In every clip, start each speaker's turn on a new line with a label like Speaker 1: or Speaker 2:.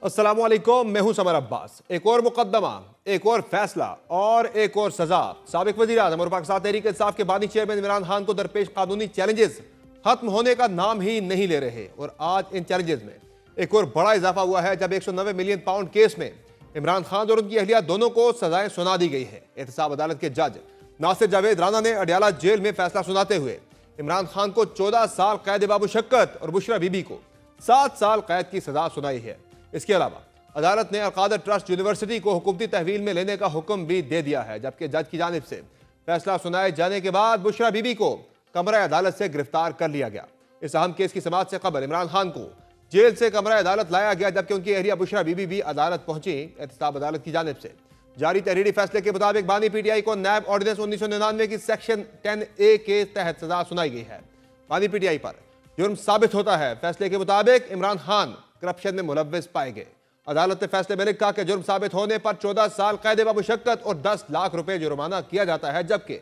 Speaker 1: अस्सलाम वालेकुम, मैं हूं समर अब्बास। एक और मुकदमा, एक और फैसला और एक और सजा। साबिक वज़ीर आज़म और पाकिस्तान तहरीक इंसाफ के बानी चेयरमैन इमरान खान को दरपेश कानूनी चैलेंजेस खत्म होने का नाम ही नहीं ले रहे और आज इन चैलेंजेस में एक और बड़ा इजाफा हुआ है जब 190 मिलियन पाउंड केस में इमरान खान और उनकी अहलिया दोनों को सजाएं सुना दी गई है। एहतसाब अदालत के जज नासिर जावेद राना ने अडयाला जेल में फैसला सुनाते हुए इमरान खान को 14 साल कैद बामुशक्कत और बुशरा बीबी को 7 साल कैद की सजा सुनाई है। इसके अलावा अदालत ने अलकादर ट्रस्ट यूनिवर्सिटी को हुकूमती तहवील में लेने का हुक्म भी दे दिया है, जबकि जज की जानिब से फैसला सुनाए जाने के बाद बुशरा बीबी को कमरा अदालत से गिरफ्तार कर लिया गया। इस अहम केस की समाअत से कबल इमरान खान को जेल से कमरा अदालत लाया गया, जबकि उनकी अहलिया बुशरा बीबी भी अदालत पहुंची। एहतसाब अदालत की जानिब से जारी तहरीरी फैसले के मुताबिक बानी पीटीआई को नैब ऑर्डिनेंस 1999 की सेक्शन 10A के तहत सजा सुनाई गई है। बानी पीटीआई पर जुर्म साबित होता है। फैसले के मुताबिक इमरान खान करप्शन में मुलव्विस पाए गए। अदालत ने फैसले में लिखा कि जुर्म साबित होने पर 14 साल कैद बामुशक्कत और 10 लाख रुपए जुर्माना किया जाता है, जबकि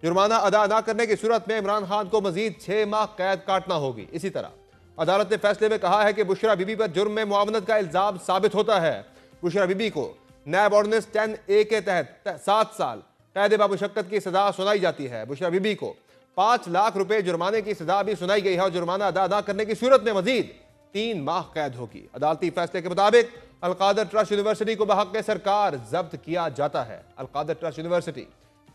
Speaker 1: जुर्माना अदा न करने की सूरत में इमरान खान को मजीद 6 माह कैद काटना होगी। इसी तरह अदालत ने फैसले में कहा है कि बुशरा बीबी पर जुर्म में मुआवनत का इल्जाम साबित होता है। बुशरा बीबी को नैब ऑर्डिनेंस 10A के तहत 7 साल कैद बामुशक्कत की सजा सुनाई जाती है। बुशरा बीबी को 5 लाख रुपए जुर्माने की सजा भी सुनाई गई है और जुर्माना अदा न करने की सूरत में मजीद 3 माह कैद होगी। अदालती फैसले के मुताबिक अलकादर ट्रस्ट यूनिवर्सिटी को बहक सरकार जब्त किया जाता है। अलकादर ट्रस्ट यूनिवर्सिटी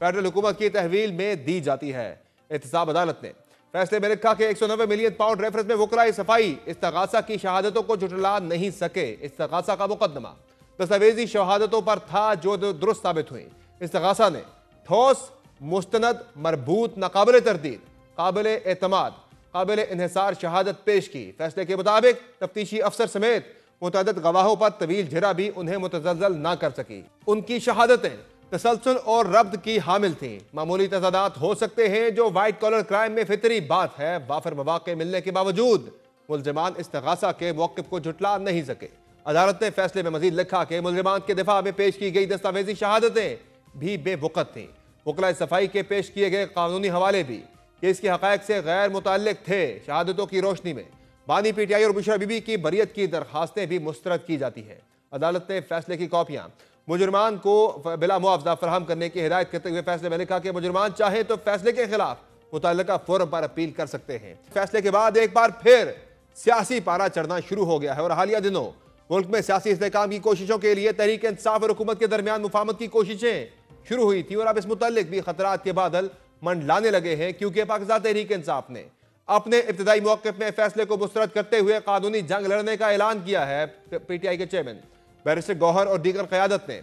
Speaker 1: फेडरल हुकूमत की तहवील में दी जाती है। एहतसाब अदालत ने फैसले में लिखा कि 190 मिलियन पाउंड रेफरेंस में वकलाए सफाई इस्तगासा की शहादतों को जुटला नहीं सके। इस्तगासा का मुकदमा दस्तावेजी शहादतों पर था जो दुरुस्त साबित हुई। इस्तगासा ने ठोस, मुस्तनद, मरबूत, नाकाबिल तरदीद, काबिल एतमाद, काबिल इन्हिसार शहादत पेश की। फैसले के मुताबिक तफ्तीशी अफसर समेत मुतअद्दिद गवाहों पर तवील झिरा भी उन्हें मुतज़ल्ज़ल ना कर सकी। उनकी शहादतें तसलसल और रब्त की हामिल थीं। मामूली तजादात हो सकते हैं जो वाइट कॉलर क्राइम में फितरी बात है। वाफिर मौके मिलने के बावजूद मुल्ज़िमान इस्तगासा के मौक़िफ़ को झुटला नहीं सके। अदालत ने फैसले में मजीद लिखा कि मुल्ज़िमान के दिफा में पेश की गई दस्तावेजी शहादतें भी बेवक़्त थीं। वकलाए सफाई के पेश किए गए कानूनी हवाले भी केस के हक़ाइक़ से गैर मुतअल्लिक़ थे। शहादतों की रोशनी में बानी पीटीआई और बुशरा बीबी की बरियत की दरखास्तें भी मुस्तरद की जाती है। अदालत ने फैसले की कॉपियां मुजरमान को बिला मुआवजा फराहम करने की हिदायत करते हुए फैसले में लिखा कि मुजरमान चाहे तो फैसले के खिलाफ मुतल्लिका फोरम पर अपील कर सकते हैं। फैसले के बाद एक बार फिर सियासी पारा चढ़ना शुरू हो गया है और हालिया दिनों मुल्क में सियासी इस्तेहकाम की कोशिशों के लिए तहरीक इंसाफ और हुकूमत के दरमियान मुफाहमत की कोशिशें शुरू हुई थी और अब इस मुतल्लिक भी खतरात के बादल मंडलाने लगे हैं, क्योंकि पाकिस्तान तहरीक इंसाफ ने अपने इब्तिदाई मौक़िफ़ में फैसले को मुस्तरद करते हुए कानूनी जंग लड़ने का ऐलान किया है। पीटीआई के चेयरमैन बैरिस्टर गौहर और दीगर क़यादत ने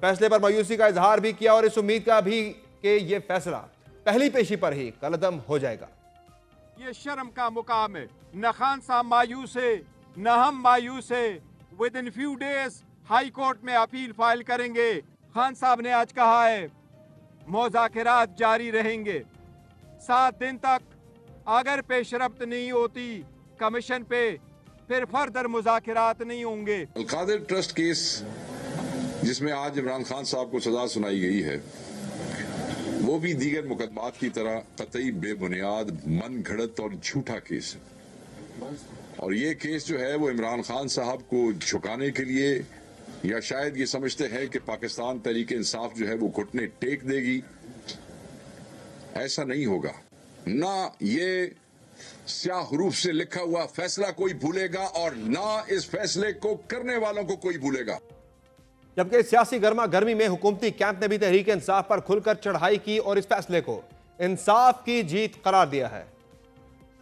Speaker 1: फैसले पर मायूसी का इजहार भी किया और इस उम्मीद का भी कि यह फैसला पहली पेशी पर ही कलअदम हो जाएगा।
Speaker 2: ये शर्म का मुकाम है। न खान साहब मायूस है, न हम मायूस है। With in few days high court में अपील फाइल करेंगे। खान साहब ने आज कहा है मुज़ाकरात जारी रहेंगे 7 दिन तक। अगर पेशरफ्त नहीं होती कमीशन पे फिर फर्दर मुज़ाकरात नहीं होंगे।
Speaker 3: अलकादर ट्रस्ट केस जिसमें आज इमरान खान साहब को सजा सुनाई गई है, वो भी दीगर मुकदमात की तरह कतई बेबुनियाद, मन घड़त और झूठा केस है। और ये केस जो है वो इमरान खान साहब को झुकाने के लिए या शायद ये समझते हैं कि पाकिस्तान तहरीक इंसाफ जो है वो घुटने टेक देगी। ऐसा नहीं होगा। ना ये स्याह हरूफ से लिखा हुआ फैसला कोई भूलेगा और ना इस फैसले को करने वालों को कोई भूलेगा।
Speaker 1: जबकि सियासी गर्मा गर्मी में हुकूमती कैंप ने भी तहरीक इंसाफ पर खुलकर चढ़ाई की और इस फैसले को इंसाफ की जीत करार दिया है।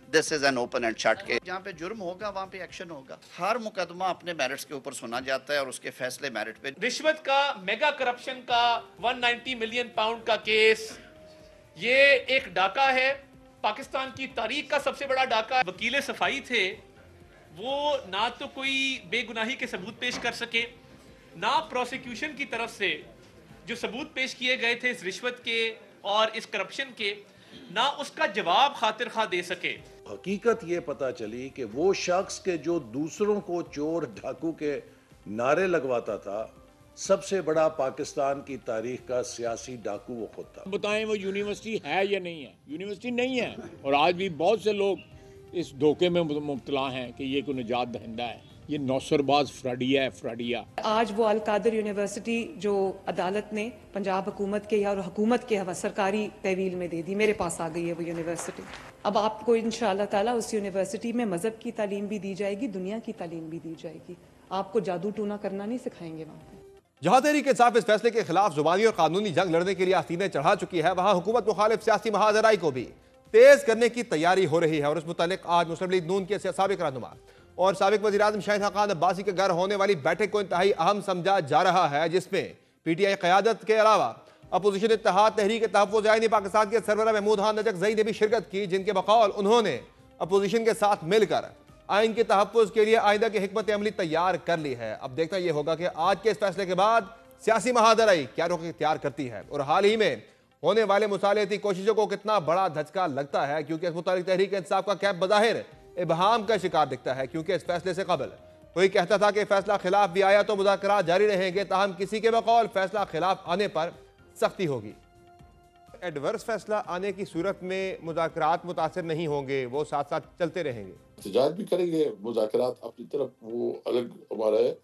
Speaker 4: This is an open and shut case. जहाँ पे जुर्म होगा वहाँ पे एक्शन होगा। हर मुकदमा अपने मेरिट्स के ऊपर सुना जाता है और उसके फैसले मेरिट पे।
Speaker 5: रिश्वत का, मेगा करप्शन का 190 मिलियन पाउंड का केस, ये एक डाका है, पाकिस्तान की तारीख का सबसे बड़ा डाका। वकील सफाई थे, वो ना तो कोई बेगुनाही के सबूत पेश कर सके, ना प्रोसिक्यूशन की तरफ से जो सबूत पेश किए गए थे इस रिश्वत के और इस करप्शन के, ना उसका जवाब खातिर खा दे सके।
Speaker 6: हकीकत ये पता चली कि वो शख्स के जो दूसरों को चोर डाकू के नारे लगवाता था, सबसे बड़ा पाकिस्तान की तारीख का सियासी डाकू वो खुद था।
Speaker 7: बताएं वो यूनिवर्सिटी है या नहीं है? यूनिवर्सिटी नहीं है और आज भी बहुत से लोग इस धोखे में मुब्तला हैं कि ये कोई निजात दहिंदा है। ये नौसरबाज फ्राडिया है, फ्राडिया।
Speaker 8: आज वो अल कादर यूनिवर्सिटी जो अदालत ने पंजाब हुकूमत के और हुकूमत के हवा सरकारी तहवील में दे दी, मेरे पास आ गई है वो यूनिवर्सिटी। अब आपको इंशाअल्लाह ताला उस यूनिवर्सिटी में मज़हब की तालीम भी दी जाएगी, दुनिया की तालीम भी दी जाएगी। आपको जादू टूना करना नहीं सिखाएंगे वहाँ पे।
Speaker 1: जहां तहरीक इंसाफ इस फैसले के खिलाफ जुबानी और कानूनी जंग लड़ने के लिए आस्तीनें चढ़ा चुकी है, वहां हुकूमत मुखालिफ सियासी महाजराई को भी तेज करने की तैयारी हो रही है। और इस मुतालिक आज मुस्लिम लीग नून के साबिक रहनुमा और साबिक वज़ीर-ए-आज़म शाहिद खान अब्बासी के घर होने वाली बैठक को इंतहाई अहम समझा जा रहा है, जिसमें PTI क़यादत के अलावा अपोजिशन इत्तेहाद तहरीक तहफ़्फ़ुज़ आईनी पाकिस्तान के सरबराह महमूद खान नजफ़ज़ई ने भी शिरकत की, जिनके बकौल उन्होंने अपोजिशन के साथ मिलकर आइन के तहफ़्फ़ुज़ के लिए आइंदा की हिकमत अमली तैयार कर ली है। अब देखना यह होगा कि आज के इस फैसले के बाद सियासी महाजराई क्या रुख इख्तियार करती है और हाल ही में होने वाले मुसालियाती कोशिशों को कितना बड़ा धचका लगता है, क्योंकि इस मुतालिक तहरीक इंसाफ का कैंप बज़ाहिर इबहाम का शिकार दिखता है। क्योंकि इस फैसले से कबल कोई कहता था कि फैसला खिलाफ भी आया तो मुज़ाकरात जारी रहेंगे, ताहम किसी के बकौल फैसला खिलाफ आने पर सख्ती होगी। एडवर्स फैसला आने की सूरत में मुज़ाकरात मुतासिर नहीं होंगे, वो साथ साथ चलते रहेंगे,
Speaker 3: एहतजाज भी करेंगे, मुज़ाकरात अपनी तरफ वो अलग हमारा है,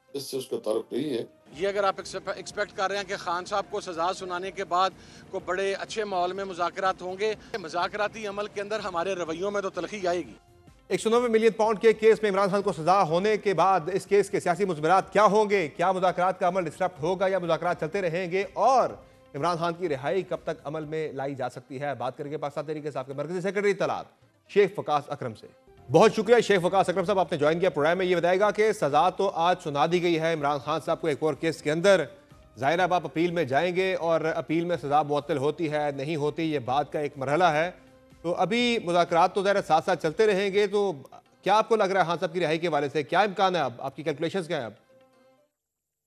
Speaker 3: इससे उसका ताल्लुक नहीं है।
Speaker 6: ये अगर आप एक्सपेक्ट कर रहे हैं कि खान साहब को सजा सुनाने के बाद को बड़े अच्छे माहौल में मुज़ाकरात होंगे, मुज़ाकराती अमल के अंदर हमारे रवैयों में तो तलखी आएगी।
Speaker 1: 190 मिलियन पाउंड के केस में इमरान खान को सजा होने के बाद इस केस के सियासी मुज़मरात क्या होंगे? क्या मुज़ाकरात का अमल डिस्टर्ब होगा या मुज़ाकरात चलते रहेंगे? और इमरान खान की रिहाई कब तक अमल में लाई जा सकती है? बात करेंगे पाकिस्तान तहरीक इंसाफ के मरकज़ी सेक्रेटरी इत्तलात शेख फ़कास अकरम से। बहुत शुक्रिया शेख फ़कास अकरम साहब, आपने ज्वाइन किया प्रोग्राम में। ये बताएगा कि सजा तो आज सुना दी गई है इमरान खान साहब को एक और केस के अंदर, ज़ाहिर अब आप अपील में जाएंगे और अपील में सजा मुअत्तल होती है नहीं होती, ये बात का एक मरहला है। तो अभी मुज़ाकरात तो ज़ाहिर साथ साथ चलते रहेंगे, तो क्या आपको लग रहा है खान साहब की रिहाई के हवाले से क्या इम्कान है? अब आपकी कैलकुलेशंस क्या है? अब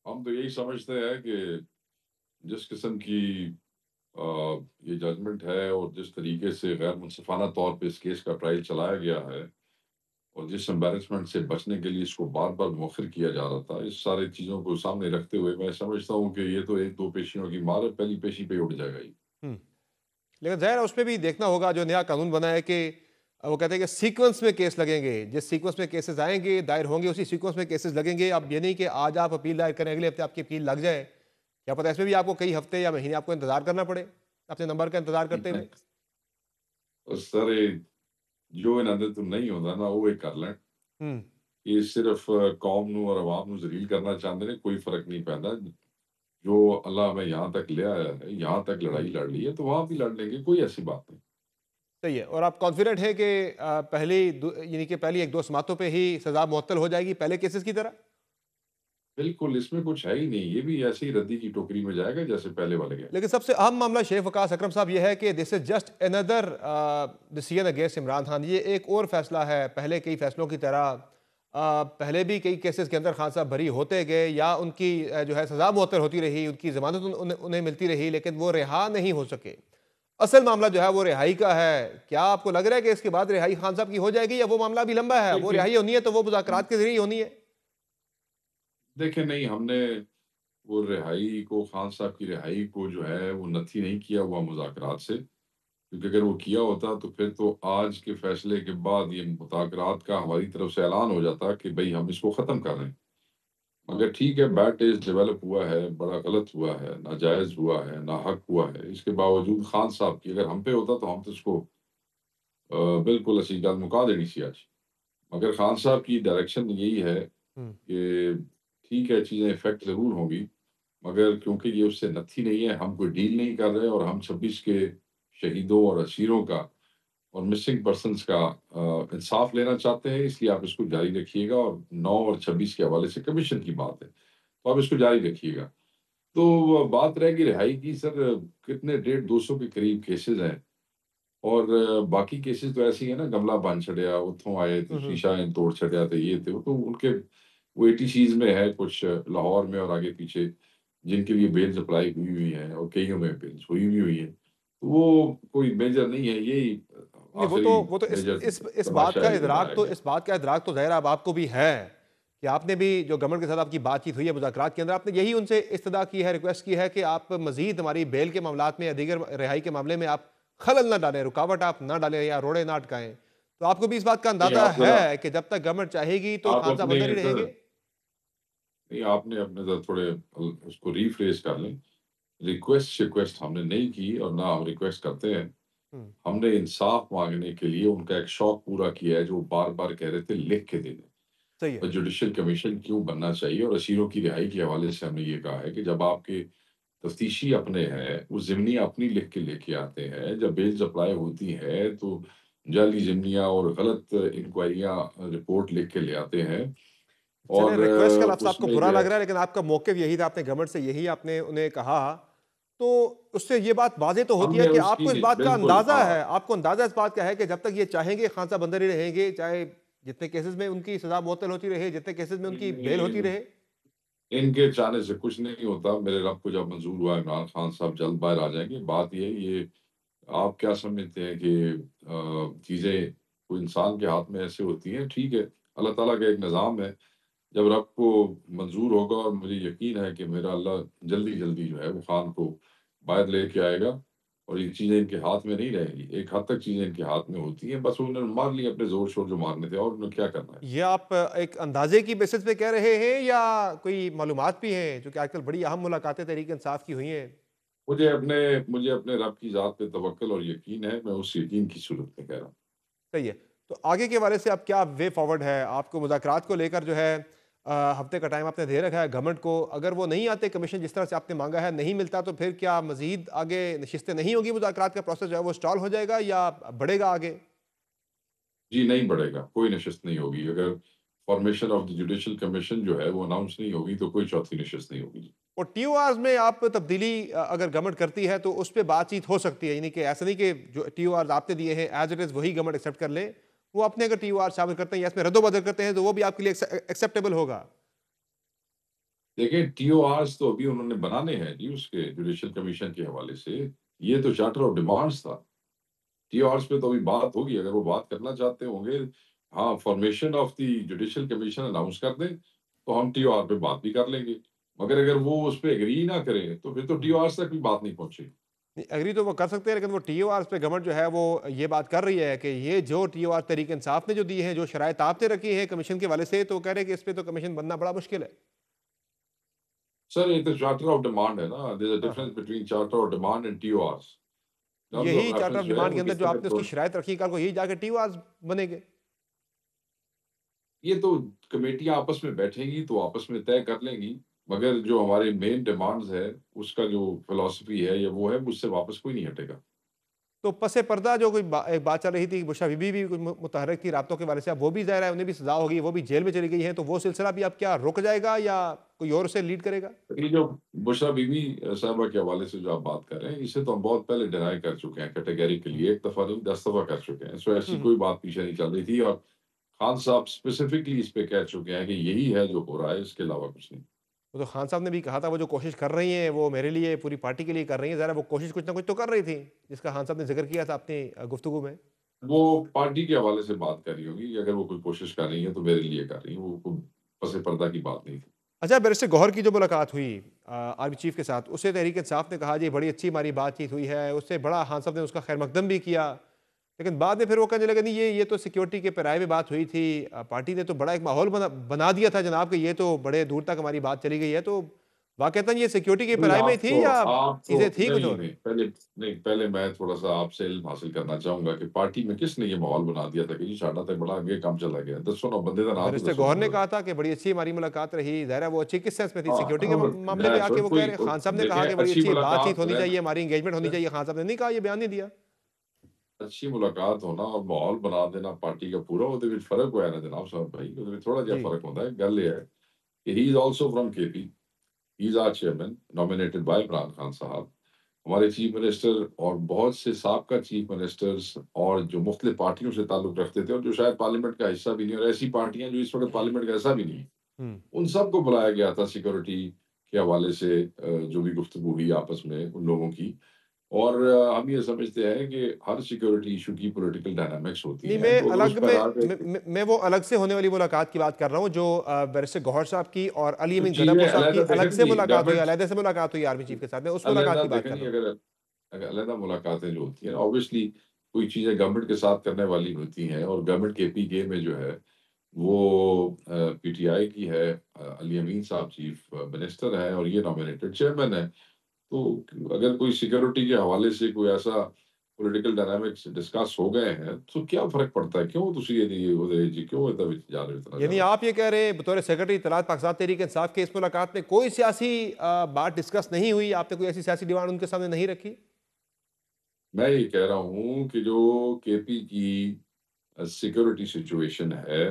Speaker 3: हम तो यही समझते हैं कि जिस किस्म की ये जजमेंट है और जिस तरीके से गैर मुनसिफाना तौर पे इस केस का ट्रायल चलाया गया है और जिस एम्बेरसमेंट से बचने के लिए इसको बार बार मुखर किया जा रहा था, इस सारी चीज़ों को सामने रखते हुए मैं समझता हूँ कि ये तो एक दो पेशियों की मार है, पहली पेशी पे उठ जाएगा ये।
Speaker 1: लेकिन ज़ाहिर है उस पर भी देखना होगा, जो नया कानून बना है कि वो कहते हैं कि सीक्वेंस में केस लगेंगे, जिस सीक्वेंस में केसेस आएंगे दायर होंगे उसी सीक्वेंस में केसेस लगेंगे। अब ये नहीं कि आज आप अपील दायर करें अगले हफ्ते आपकी अपील लग जाए, क्या पता इसमें भी आपको कई हफ्ते या महीने आपको इंतजार करना पड़े अपने नंबर का इंतजार करते हुए।
Speaker 3: तो सर जो इन्होंने तो नहीं होता ना वो कर लें, ये सिर्फ कौम नू और अवाम नू जलील करना चाहते हैं, कोई फर्क नहीं पैदा। जो अल्लाह हमें यहाँ तक ले आया है, यहाँ तक लड़ाई लड़ ली है तो वहां भी लड़ लेंगे, कोई ऐसी बात नहीं।
Speaker 1: सही है। और आप कॉन्फिडेंट है कि यानी कि पहली एक दो समातों पे ही सजा मुअत्तल हो जाएगी पहले केसेस की तरह?
Speaker 3: बिल्कुल, इसमें कुछ है ही नहीं, ये भी ऐसे ही रद्दी की टोकरी में जाएगा जैसे पहले वाले गए।
Speaker 1: लेकिन सबसे अहम मामला शेख फ़कास अकरम साहब ये है कि this is just another decision against Imran Khan. ये एक और फैसला है, पहले कई फैसलों की तरह पहले भी कई केसेस के अंदर खान साहब बरी होते गए या उनकी जो है सजा मुअत्तल होती रही, उनकी जमानत उन्हें मिलती रही, लेकिन वो रिहा नहीं हो सके। असल मामला जो है वो रिहाई का है। क्या आपको लग रहा है कि इसके बाद रिहाई खान साहब की हो जाएगी या वो मामला भी लंबा है? वो रिहाई होनी है तो वो मुज़ाकरात के जरिए होनी है।
Speaker 3: देखें, नहीं, हमने वो रिहाई को, खान साहब की रिहाई को जो है वो नथी नहीं किया हुआ मुज़ाकरात से, क्योंकि अगर वो किया होता तो फिर तो आज के फैसले के बाद ये मुज़ाकरात का हमारी तरफ से ऐलान हो जाता कि भाई हम इसको ख़त्म कर रहे हैं। मगर ठीक है, बैड टेस्ट डेवलप हुआ है, बड़ा गलत हुआ है, नाजायज़ हुआ है, नाहक हुआ है। इसके बावजूद खान साहब की अगर हम पे होता तो हम तो इसको बिल्कुल असी गल मुका देनी सी आज। मगर खान साहब की डायरेक्शन यही है कि ठीक है, चीज़ें इफेक्ट ज़रूर होंगी, मगर क्योंकि ये उससे नथी नहीं है, हम कोई डील नहीं कर रहे और हम 26 के शहीदों और असीरों का और मिसिंग पर्सन्स का इंसाफ लेना चाहते हैं, इसलिए आप इसको जारी रखिएगा। और 9 और 26 के हवाले से कमीशन की बात है, तो आप इसको जारी रखिएगा। तो बात रहेगी रिहाई की। सर, कितने 150-200 के करीब केसेस हैं और बाकी केसेस तो ऐसे ही है ना, गमला बन छड़िया, उतों आए तो शीशा तोड़ छड़िया, तो ये थे तो उनके वो 80 में है, कुछ लाहौर में और आगे पीछे, जिनके लिए बेल्स अप्लाई हुई हैं और कईयों में बेल्स हुई हैं। तो वो कोई मेजर नहीं है, यही
Speaker 1: वो तो इस बात का इदराक तो ज़ाहिर अब आपको भी है कि आपने भी जो गवर्नमेंट के साथ आपकी बातचीत हुई है मुज़ाकरात के अंदर, आपने यही उनसे इस्तदा की है, रिक्वेस्ट की है कि आप मजीद हमारी बेल के मामलात में या दीगर रिहाई के मामले में आप खलल ना डालें, रुकावट आप ना डालें या रोड़े ना अटकाएं, तो आपको भी इस बात का अंदाजा है कि जब तक गवर्नमेंट चाहेगी तो खान साहब अंदर ही रहेंगे?
Speaker 3: नहीं, आपने अपने जरा थोड़े उसको रीफ्रेज कर लें। रिक्वेस्ट शिक्वेस्ट हमने नहीं की और ना हम रिक्वेस्ट करते हैं।
Speaker 1: हम्म,
Speaker 3: हमने इंसाफ मांगने के लिए उनका एक शौक पूरा किया है जो बार बार कह रहे थे लिख के दे दें।
Speaker 1: सही है।
Speaker 3: और जुडिशियल कमीशन क्यों बनना चाहिए और असीरों की रिहाई के हवाले से हमने ये कहा है कि जब आपके तफ्तीशी अपने हैं वो जिमनी अपनी लिख के लेके आते हैं, जब बेल अप्लाई होती है तो जाली जिमनियाँ और गलत इंक्वायरियाँ रिपोर्ट लिख के ले आते हैं
Speaker 1: चले,
Speaker 3: और
Speaker 1: रिक्वेस्ट का लफ्ज़ आपको
Speaker 3: उसमें
Speaker 1: बुरा
Speaker 3: जो
Speaker 1: लग
Speaker 3: है
Speaker 1: रहा है, लेकिन आपका मौक़िफ़ यही था, आपने गवर्नमेंट से यही आपने उन्हें कहा, तो उससे ये बात वाज़ेह तो होती है
Speaker 3: हमने
Speaker 1: कि
Speaker 3: उसकी
Speaker 1: आपको इस बात का
Speaker 3: बिल्कुल
Speaker 1: अंदाज़ा
Speaker 3: हाँ
Speaker 1: है, आपको अंदाज़ा इस बात का है कि जब तक ये चाहेंगे खान साहब अंदर ही रहेंगे, चाहे जितने केसेज़ में उनकी सज़ा मुअत्तल होती रहे, जितने केसेज़ में उनकी बेल होती रहे।
Speaker 3: इनके चाहने से कुछ नहीं होता। मेरे रब को जब मंजूर हुआ इमरान खान साहब जल्द बाहर आ जाएंगे। बात ये आप क्या समझते हैं कि चीज़ें कोई इंसान के हाथ में ऐसे होती हैं? ठीक है, अल्लाह ताला का एक निज़ाम है। जब रब को मंजूर होगा और मुझे यकीन है कि मेरा अल्लाह जल्दी-जल्दी जो है वो खान को बाहर लेके आएगा और ये चीज़ें इनके हाथ में नहीं रहेंगी। एक हद तक चीज़ें इनके हाथ में होती हैं, बस उन्होंने मार ली अपने ज़ोर-शोर जो मारने थे और उन्हें क्या करना है।
Speaker 1: ये आप एक अंदाज़े की बेसिस पे कह रहे हैं या कोई मालूमात भी हैं, जो कि आजकल बड़ी अहम मुलाकातें तहरीक इंसाफ की हुई हैं?
Speaker 3: मुझे अपने रब की ज़ात पे तवक्कुल और यकीन है, मैं उस यकीन की सूरत में कह रहा हूँ।
Speaker 1: सही है। तो आगे के हवाले से अब क्या वे फॉरवर्ड है? आपको मुज़ाकरात को लेकर जो है हफ़्ते का टाइम आपने दे रखा है गवर्नमेंट को, अगर वो नहीं आते कमीशन जिस तरह से आपने माँगा है, नहीं मिलता तो फिर क्या मज़ीद आगे नशिस्तें नहीं होंगी, मुज़ाकरात का प्रोसेस जो है वो स्टॉल हो जाएगा या बढ़ेगा आगे?
Speaker 3: जी, नहीं बढ़ेगा, कोई नशिस्त नहीं होगी। अगर formation of the judicial commission जो है वो अनाउंस नहीं होगी तो कोई चौथी नशिस्त नहीं होगी।
Speaker 1: और टीओआर's में आप तब्दीली अगर गवर्नमेंट करती है तो उस पे बातचीत हो सकती है, यानी कि ऐसा नहीं कि जो टीओआर's आपने दिए हैं एज़ इट इज़ वही गवर्नमेंट एक्सेप्ट कर ले। वो अपने अगर टीओआर शामिल करते हैं या इसमें रद्द-बदल करते हैं तो वो भी आपके लिए एक्सेप्टेबल होगा।
Speaker 3: देखिए, टीओआर's तो अभी उन्होंने बनाने हैं जी उसके जुडिशियल कमीशन के हवाले से। ये तो चार्टर ऑफ डिमांड्स था। टीओआर's पे तो अभी बात होगी, अगर वो बात करना चाहते होंगे, हाँ, formation of the judicial commission announce कर दें, तो हम टीओआर पे बात भी कर लेंगे। मगर अगर वो उस पे एग्री ना करें, तो फिर तो टीओआर's तक भी बात नहीं पहुँचेगी।
Speaker 1: नहीं, एग्री तो वो कर सकते हैं, लेकिन वो टीओआर's पे गवर्नमेंट जो है वो ये बात कर रही है कि ये जो टीओआर तहरीक इंसाफ ने जो दी है, जो शराइत आपने रखी है कमीशन के हवाले से, तो वो कह रहे हैं कि इस पे तो कमीशन बनना बड़ा मुश्किल है।
Speaker 3: सर, ये तो चार्टर ऑफ डिमांड है ना, देयर इज़ अ
Speaker 1: हाँ, हाँ।
Speaker 3: Difference between charter of demand and TOR's. Terms
Speaker 1: यही
Speaker 3: ऑफ
Speaker 1: चार्टर
Speaker 3: रेफरेंस
Speaker 1: ऑफ
Speaker 3: जो है
Speaker 1: डिमांड के
Speaker 3: वो
Speaker 1: अंदर
Speaker 3: किस
Speaker 1: जो
Speaker 3: तरह
Speaker 1: आपने उसकी
Speaker 3: प्रो
Speaker 1: शराइत रखी, कल को यही जाके टीओआर's बनेंगे।
Speaker 3: ये तो कमेटियाँ आपस में बैठेंगी तो आपस में तय कर लेंगी, मगर जो हमारे मेन डिमांड्स है, उसका जो फिलॉसफी है या वो है, उससे वापस कोई नहीं हटेगा।
Speaker 1: तो पसे पर्दा जो कोई एक बात चल रही थी, बुशरा बीबी भी कुछ मुतहर्रिक थी राब्तों के बारे से, अब वो भी ज़ाहिर है उन्हें भी सज़ा होगी, वो भी जेल में चली गई हैं, तो वो सिलसिला भी अब क्या रुक जाएगा या कोई और उसे लीड करेगा?
Speaker 3: ये जो बुशरा बीबी साहिबा के हवाले से जो आप बात कर रहे हैं, इसे तो हम बहुत पहले डिनाई कर चुके हैं कैटेगरिकली, एक दफ़ा नहीं 10 दफ़ा कर चुके हैं। सो
Speaker 1: हुँ,
Speaker 3: ऐसी
Speaker 1: हुँ।
Speaker 3: कोई बात पीछे नहीं चल रही थी और खान साहब स्पेसिफिकली इस पे कह चुके हैं कि यही है जो हो रहा है, इसके अलावा कुछ नहीं।
Speaker 1: वो तो खान साहब ने भी कहा था, वो जो कोशिश कर रही हैं वो मेरे लिए, पूरी पार्टी के लिए कर रही हैं, ज़रा वो कोशिश कुछ ना कुछ तो कर रही थी, जिसका खान साहब ने ज़िक्र किया था अपनी गुफ्तगू में।
Speaker 3: वो पार्टी के हवाले से बात कर रही होंगी कि अगर वो कोई कोशिश कर रही है तो मेरे लिए कर रही है, वो कोई पसे पर्दा की बात नहीं थी।
Speaker 1: अच्छा, बैरिस्टर गौहर की जो मुलाकात हुई आर्मी चीफ के साथ, उससे तहरीक इंसाफ ने कहा जी बड़ी अच्छी हमारी बातचीत हुई है, उससे बड़ा खान साहब ने उसका खैर मकदम भी किया, लेकिन बाद में फिर वो कहने लगे नहीं ये तो सिक्योरिटी के पैराए में बात हुई थी, पार्टी ने तो बड़ा एक माहौल बना दिया था जनाब कि ये तो बड़े दूर तक हमारी बात चली गई है, तो वाकई ये सिक्योरिटी के
Speaker 3: नहीं,
Speaker 1: पैराए में ही थी या
Speaker 3: आप तो
Speaker 1: चीज़ें थी कुछ
Speaker 3: नहीं,
Speaker 1: और?
Speaker 3: नहीं, पहले मैं थोड़ा-सा आपसे इल्म हासिल करना चाहूँगा कि पार्टी में किसने ये माहौल बना दिया था कि जी साडा ते बड़ा आगे काम चला गया। दसो ना बंदे दा नाम तो
Speaker 1: बैरिस्टर
Speaker 3: दसो
Speaker 1: गौहर
Speaker 3: ना
Speaker 1: ने
Speaker 3: ज़रा।
Speaker 1: कहा था कि बड़ी अच्छी हमारी मुलाकात रही, ज़ाहिर है वो अच्छी किस सेंस में थी,
Speaker 3: हाँ,
Speaker 1: सिक्योरिटी के मामले में
Speaker 3: दैट्स
Speaker 1: आके
Speaker 3: व्हाट
Speaker 1: वो कह रहे हैं, खान साहब ने कहा
Speaker 3: देखें
Speaker 1: कि बड़ी
Speaker 3: अच्छी
Speaker 1: अच्छी बातचीत
Speaker 3: मुलाकात
Speaker 1: होनी चाहिए, हमारी एंगेजमेंट होनी
Speaker 3: है
Speaker 1: चाहिए, खान साहब ने नहीं कहा, ये बयान नहीं दिया।
Speaker 3: अच्छी मुलाकात होना और माहौल बना देना पार्टी का पूरा ਉਹਦੇ ਵਿੱਚ फ़र्क ਹੋਇਆ ਨਾ जनाब साहब भाई ਉਹਦੇ ਵਿੱਚ थोड़ा ਜਿਹਾ
Speaker 1: जी।
Speaker 3: फ़र्क ਹੁੰਦਾ है ਗੱਲ ਇਹ है कि he is also from KP he is our chairman nominated by Imran Khan साहब हमारे चीफ मिनिस्टर और बहुत से साबका चीफ मिनिस्टर्स और जो मुख्तलिफ पार्टियों से ताल्लुक रखते थे और जो शायद पार्लियामेंट का हिस्सा भी नहीं और ऐसी पार्टियां जो इस वक्त पार्लियामेंट का हिस्सा भी नहीं है
Speaker 1: हुँ।
Speaker 3: उन सबको बुलाया गया था सिक्योरिटी के हवाले से जो भी गुफ्तगू हुई आपस में उन लोगों की और हम ये समझते हैं कि हर सिक्योरिटी इशू की पॉलिटिकल डायनामिक्स होती
Speaker 1: नहीं,
Speaker 3: हैं
Speaker 1: मैं
Speaker 3: तो अगर उस
Speaker 1: अलग
Speaker 3: पर
Speaker 1: में
Speaker 3: आ गए
Speaker 1: मैं वो अलग से होने वाली मुलाकात की बात कर रहा हूँ जो बैरिस्टर गौहर साहब की और अली
Speaker 3: तो
Speaker 1: अमीन
Speaker 3: चीजें
Speaker 1: गदरपुर साहब की
Speaker 3: अलहदा
Speaker 1: अलग
Speaker 3: देखें
Speaker 1: से
Speaker 3: नहीं
Speaker 1: मुलाकात हुई,
Speaker 3: गवर्नमेंट
Speaker 1: अलहदे से मुलाकात हुई आर्मी चीफ के साथ, मैं उस मुलाकात
Speaker 3: अलहदा
Speaker 1: की बात
Speaker 3: देखें
Speaker 1: कर
Speaker 3: नहीं
Speaker 1: रहा हूँ।
Speaker 3: अगर अगर अलहदा मुलाकातें जो होती हैं ऑब्वियसली कोई चीज़ें गवर्नमेंट के साथ करने वाली होती हैं और गवर्नमेंट के पीके में जो है वो पीटीआई की है, अली अमीन साहब चीफ मिनिस्टर है और ये नॉमिनेटेड चेयरमैन है। तो अगर कोई सिक्योरिटी के हवाले से कोई ऐसा पॉलिटिकल डायनामिक्स डिस्कस हो गए हैं तो क्या फ़र्क पड़ता है? क्यों तुसी ये ओहदे जी क्यों इतना विच जा रहे हो इतना
Speaker 1: यानी
Speaker 3: ज़्यादा?
Speaker 1: आप ये कह रहे हैं बतौर सेक्रेटरी इत्तलात पाकिस्तान तहरीक इंसाफ के इस मुलाकात में कोई सियासी बात डिस्कस नहीं हुई, आपने कोई ऐसी सियासी डिमांड उनके सामने नहीं रखी?
Speaker 3: मैं ये कह रहा हूँ कि जो केपी की सिक्योरिटी सिचुएशन है,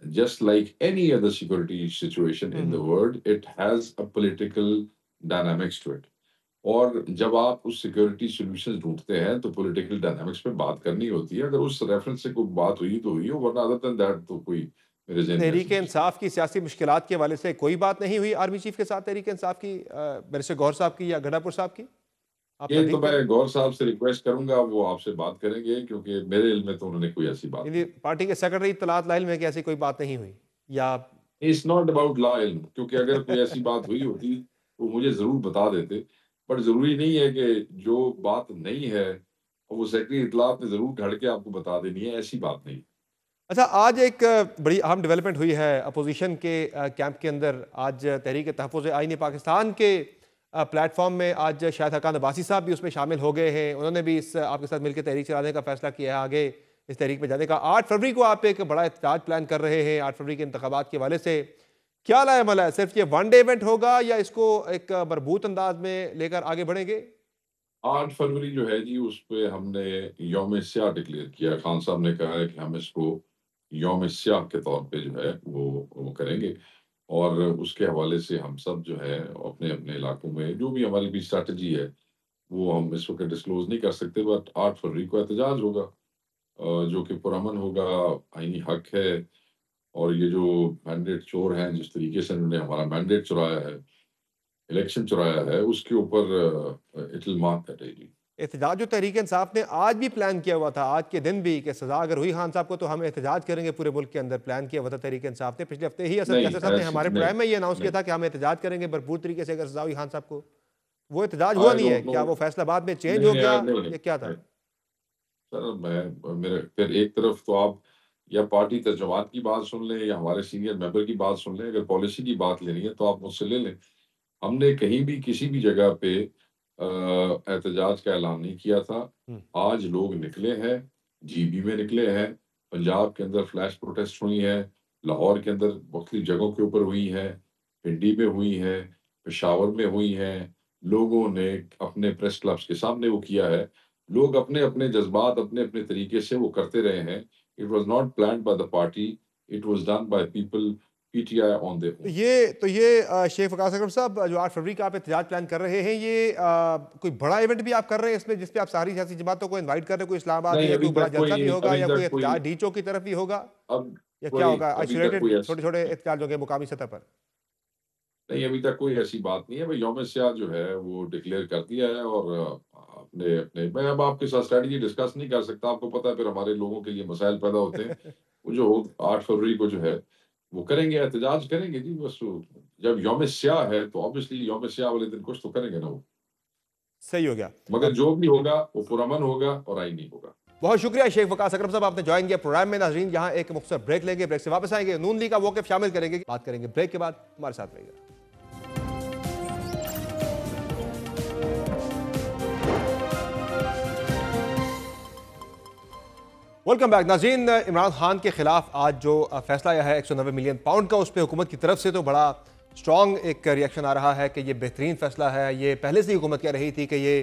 Speaker 3: just like any other security situation in the world, it has a political dynamics to it. और जब आप उस सिक्योरिटी सॉल्यूशंस ढूंढते हैं तो पॉलिटिकल डायनामिक्स पे बात करनी होती है। अगर उस रेफरेंस से कोई बात हुई तो हुई हो, वरना अदर देन दैट तो कोई मेरे ज़हन में ऐसी
Speaker 1: तहरीक
Speaker 3: चीज़
Speaker 1: इंसाफ की सियासी मुश्किलात के हवाले से कोई बात नहीं हुई आर्मी चीफ के साथ तहरीक इंसाफ की, बैरिस्टर गौहर साहब की या गढ़ापुर साहब की? आप
Speaker 3: ये तो
Speaker 1: तहरीक कर
Speaker 3: मैं गौर साहब से रिक्वेस्ट करूंगा, वो आपसे बात करेंगे क्योंकि मेरे इल्म में तो उन्होंने कोई ऐसी बात
Speaker 1: यानी पार्टी के सेक्रेटरी इत्तलात लाइल में कि ऐसी कोई बात नहीं हुई या
Speaker 3: इट्स नॉट अबाउट लॉ इल्म, क्योंकि अगर कोई ऐसी बात हुई होती तो मुझे ज़रूर बता देते। बट ज़रूरी नहीं है कि जो बात नहीं है और वो सेक्रेटरी इत्तलात ने ज़रूर घड़ के आपको बता देनी है, ऐसी बात नहीं।
Speaker 1: अच्छा, आज एक बड़ी अहम डेवलपमेंट हुई है अपोजिशन के कैंप के अंदर। आज तहरीक तहफ़्फ़ुज़ आईन पाकिस्तान के प्लेटफॉर्म में आज शाहिद हक़ान अब्बासी साहब भी उसमें शामिल हो गए हैं। उन्होंने भी इस आपके साथ मिलकर तहरीक चलाने का फैसला किया है, आगे इस तहरीक में जाने का। 8 फरवरी को आप एक बड़ा एहतजाज प्लान कर रहे हैं, 8 फरवरी के इंतखाबात के हवाले से। क्या लाएमल है? सिर्फ ये वन डे इवेंट होगा या इसको एक मरबूत अंदाज में लेकर आगे बढ़ेंगे?
Speaker 3: 8 फरवरी जो है जी, उस पे हमने यौम स्याह डिक्लेयर किया। खान साहब ने कहा है कि हम इसको यौम स्याह के तौर पे जो है वो करेंगे और उसके हवाले से हम सब जो है अपने-अपने इलाकों में जो भी हमारी भी स्ट्रैटेजी है, वो हम इस वक़्त डिस्क्लोज़ नहीं कर सकते। बट 8 फरवरी को एहतजाज होगा जो कि पुरअमन होगा, आईनी हक है। और ये जो मैंडेट चोर हैं, जिस तरीके से इन्होंने हमारा मैंडेट चुराया है, इलेक्शन चुराया है, उसके ऊपर it will mark that day जी।
Speaker 1: एहतजाज जो तहरीक इंसाफ ने आज भी प्लान किया हुआ था, आज के दिन भी, कि सजा अगर हुई खान साहब को तो हम एहतजाज करेंगे पूरे मुल्क के अंदर, प्लान किया हुआ था तहरीक इंसाफ ने। पिछले हफ्ते ही असद
Speaker 3: नहीं,
Speaker 1: कैसर साहब ने
Speaker 3: ऐसी
Speaker 1: हमारे
Speaker 3: नहीं,
Speaker 1: प्रोग्राम में ये अनाउंस किया
Speaker 3: नहीं।
Speaker 1: था कि हम एहतजाज करेंगे भरपूर तरीके से अगर सजा हुई खान साहब को। वो एहतजाज हुआ
Speaker 3: आई
Speaker 1: नहीं है,
Speaker 3: डोंट
Speaker 1: क्या
Speaker 3: नो।
Speaker 1: वो फैसला बाद में चेंज
Speaker 3: नहीं,
Speaker 1: हो
Speaker 3: नहीं,
Speaker 1: गया
Speaker 3: नहीं, नहीं,
Speaker 1: या क्या था?
Speaker 3: नहीं। सर, मैं मेरे फिर एक तरफ तो आप या पार्टी तर्जुमान की बात सुन लें या हमारे सीनियर मेंबर की बात सुन लें। अगर पॉलिसी की बात लेनी है तो आप मुझसे ले लें। हमने कहीं भी किसी भी जगह पे एहतजाज का ऐलान नहीं किया था।
Speaker 1: हम्म।
Speaker 3: आज लोग निकले हैं, जीबी में निकले हैं, पंजाब के अंदर फ्लैश प्रोटेस्ट हुई हैं, लाहौर के अंदर मुख्तलिफ जगहों के ऊपर हुई हैं, पिंडी में हुई हैं, पेशावर में हुई हैं। लोगों ने अपने प्रेस क्लब्स के सामने वो किया है। लोग अपने-अपने जज़्बात अपने-अपने तरीके से वो करते रहे हैं। It was not planned by the party, it was done by people, PTI on their own.
Speaker 1: ये शेख वकास अकरम साहब, जो 8 फरवरी का आप एहतजाज प्लान कर रहे हैं, ये कोई बड़ा इवेंट भी आप कर रहे हैं इसमें, जिसपे आप सारी सियासी जमातों को इनवाइट कर रहे हैं? कोई इस्लामाबाद
Speaker 3: नहीं,
Speaker 1: में
Speaker 3: अभी
Speaker 1: कोई बड़ा
Speaker 3: तक
Speaker 1: जलसा
Speaker 3: कोई
Speaker 1: भी होगा
Speaker 3: अभी
Speaker 1: या
Speaker 3: तक
Speaker 1: कोई
Speaker 3: कोई
Speaker 1: एहतजाज डी चौक की तरफ भी होगा
Speaker 3: अब
Speaker 1: या
Speaker 3: कोई
Speaker 1: क्या होगा?
Speaker 3: अभी तक
Speaker 1: आइसोलेटेड
Speaker 3: कोई ऐस
Speaker 1: छोटे-छोटे एहतजाज होंगे मुकामी सतह पर?
Speaker 3: नहीं, अभी तक कोई ऐसी बात नहीं है। भाई यौम स्याह जो है वो डिक्लेयर कर दिया है और अपने अपने मैं अब आपके साथ स्ट्रैटेजी डिस्कस नहीं कर सकता। आपको पता है फिर हमारे लोगों के लिए मसाइल पैदा होते हैं। वो जो 8 फरवरी को जो है वो करेंगे, एहतजाज करेंगे जी। बस जब यौम स्याह है तो ऑब्वियसली यौम स्याह वाले दिन कुछ तो करेंगे ना वो।
Speaker 1: सही हो गया।
Speaker 3: मगर जो भी होगा वो पुरअमन होगा और आईनी होगा।
Speaker 1: बहुत शुक्रिया शेख वकास अकरम साहब, आपने ज्वाइन किया प्रोग्राम में। नाज़रीन, यहाँ एक मुख्तसर ब्रेक लेंगे, ब्रेक से वापस आएंगे, नून लीग का मौक़िफ़ शामिल करेंगे, बात करेंगे ब्रेक के बाद। हमारे साथ रहिएगा। वेलकम बैक नाज़रीन। इमरान खान के खिलाफ आज जो फैसला आया है 190 मिलियन पाउंड का, उस पर हुकूमत की तरफ से तो बड़ा स्ट्रॉन्ग एक रिएक्शन आ रहा है कि ये बेहतरीन फैसला है। ये पहले से ही हुकूमत कह रही थी कि ये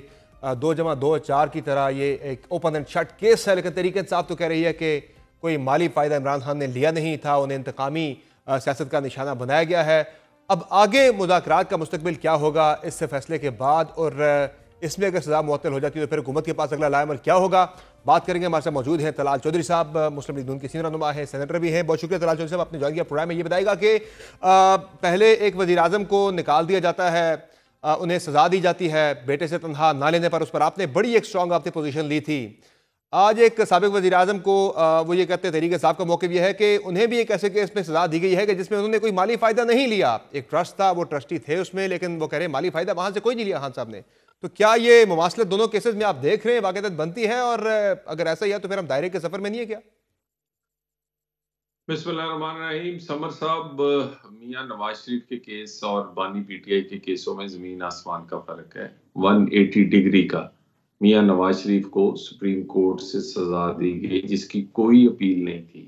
Speaker 1: 2+2=4 की तरह ये एक ओपन एंड शट केस है, लेकिन तहरीक इंसाफ तो कह रही है कि कोई माली फ़ायदा इमरान खान ने लिया नहीं था, उन्हें इंतकामी सियासत का निशाना बनाया गया है। अब आगे मुज़ाकरात का मुस्तकबिल क्या होगा इस फैसले के बाद, और इसमें अगर सज़ा मुअत्तल हो जाती है तो फिर हुकूमत के पास अगला लाएमल क्या होगा, बात करेंगे। हमारे साथ मौजूद हैं तलाल चौधरी साहब, मुस्लिम लीग नून के सीनियर रहनुमा हैं, सेनेटर भी हैं। बहुत शुक्रिया तलाल चौधरी साहब, आपने ज्वाइन किया प्रोग्राम में। ये बताएगा कि पहले एक वज़ीर आज़म को निकाल दिया जाता है, उन्हें सज़ा दी जाती है बेटे से तनख्वाह ना लेने पर, उस पर आपने बड़ी एक स्ट्रॉन्ग आपने पोजीशन ली थी। आज एक साबिक वज़ीर आज़म को वो ये कहते हैं, तहरीक इंसाफ का मौक़िफ़ यह है कि उन्हें भी एक ऐसे केस में सज़ा दी गई है कि जिसमें उन्होंने कोई माली फ़ायदा नहीं लिया। एक ट्रस्ट था, वो ट्रस्टी थे उसमें, लेकिन वो कह रहे हैं माली फ़ायदा वहाँ से कोई नहीं लिया खान साहब ने। तो क्या ये मुमासलत दोनों केसेस में आप देख रहे हैं वाक़ईतन बनती है, और अगर ऐसा ही है तो फिर हम दायरे के सफर में नहीं है क्या?
Speaker 9: बिस्मिल्लाहिर्रहमानिर्रहीम। समर साहब, मियां नवाज शरीफ के केस और बानी पीटीआई के केसों में जमीन आसमान का फर्क है, 180 डिग्री का। मियां नवाज शरीफ को सुप्रीम कोर्ट से सजा दी गई जिसकी कोई अपील नहीं थी,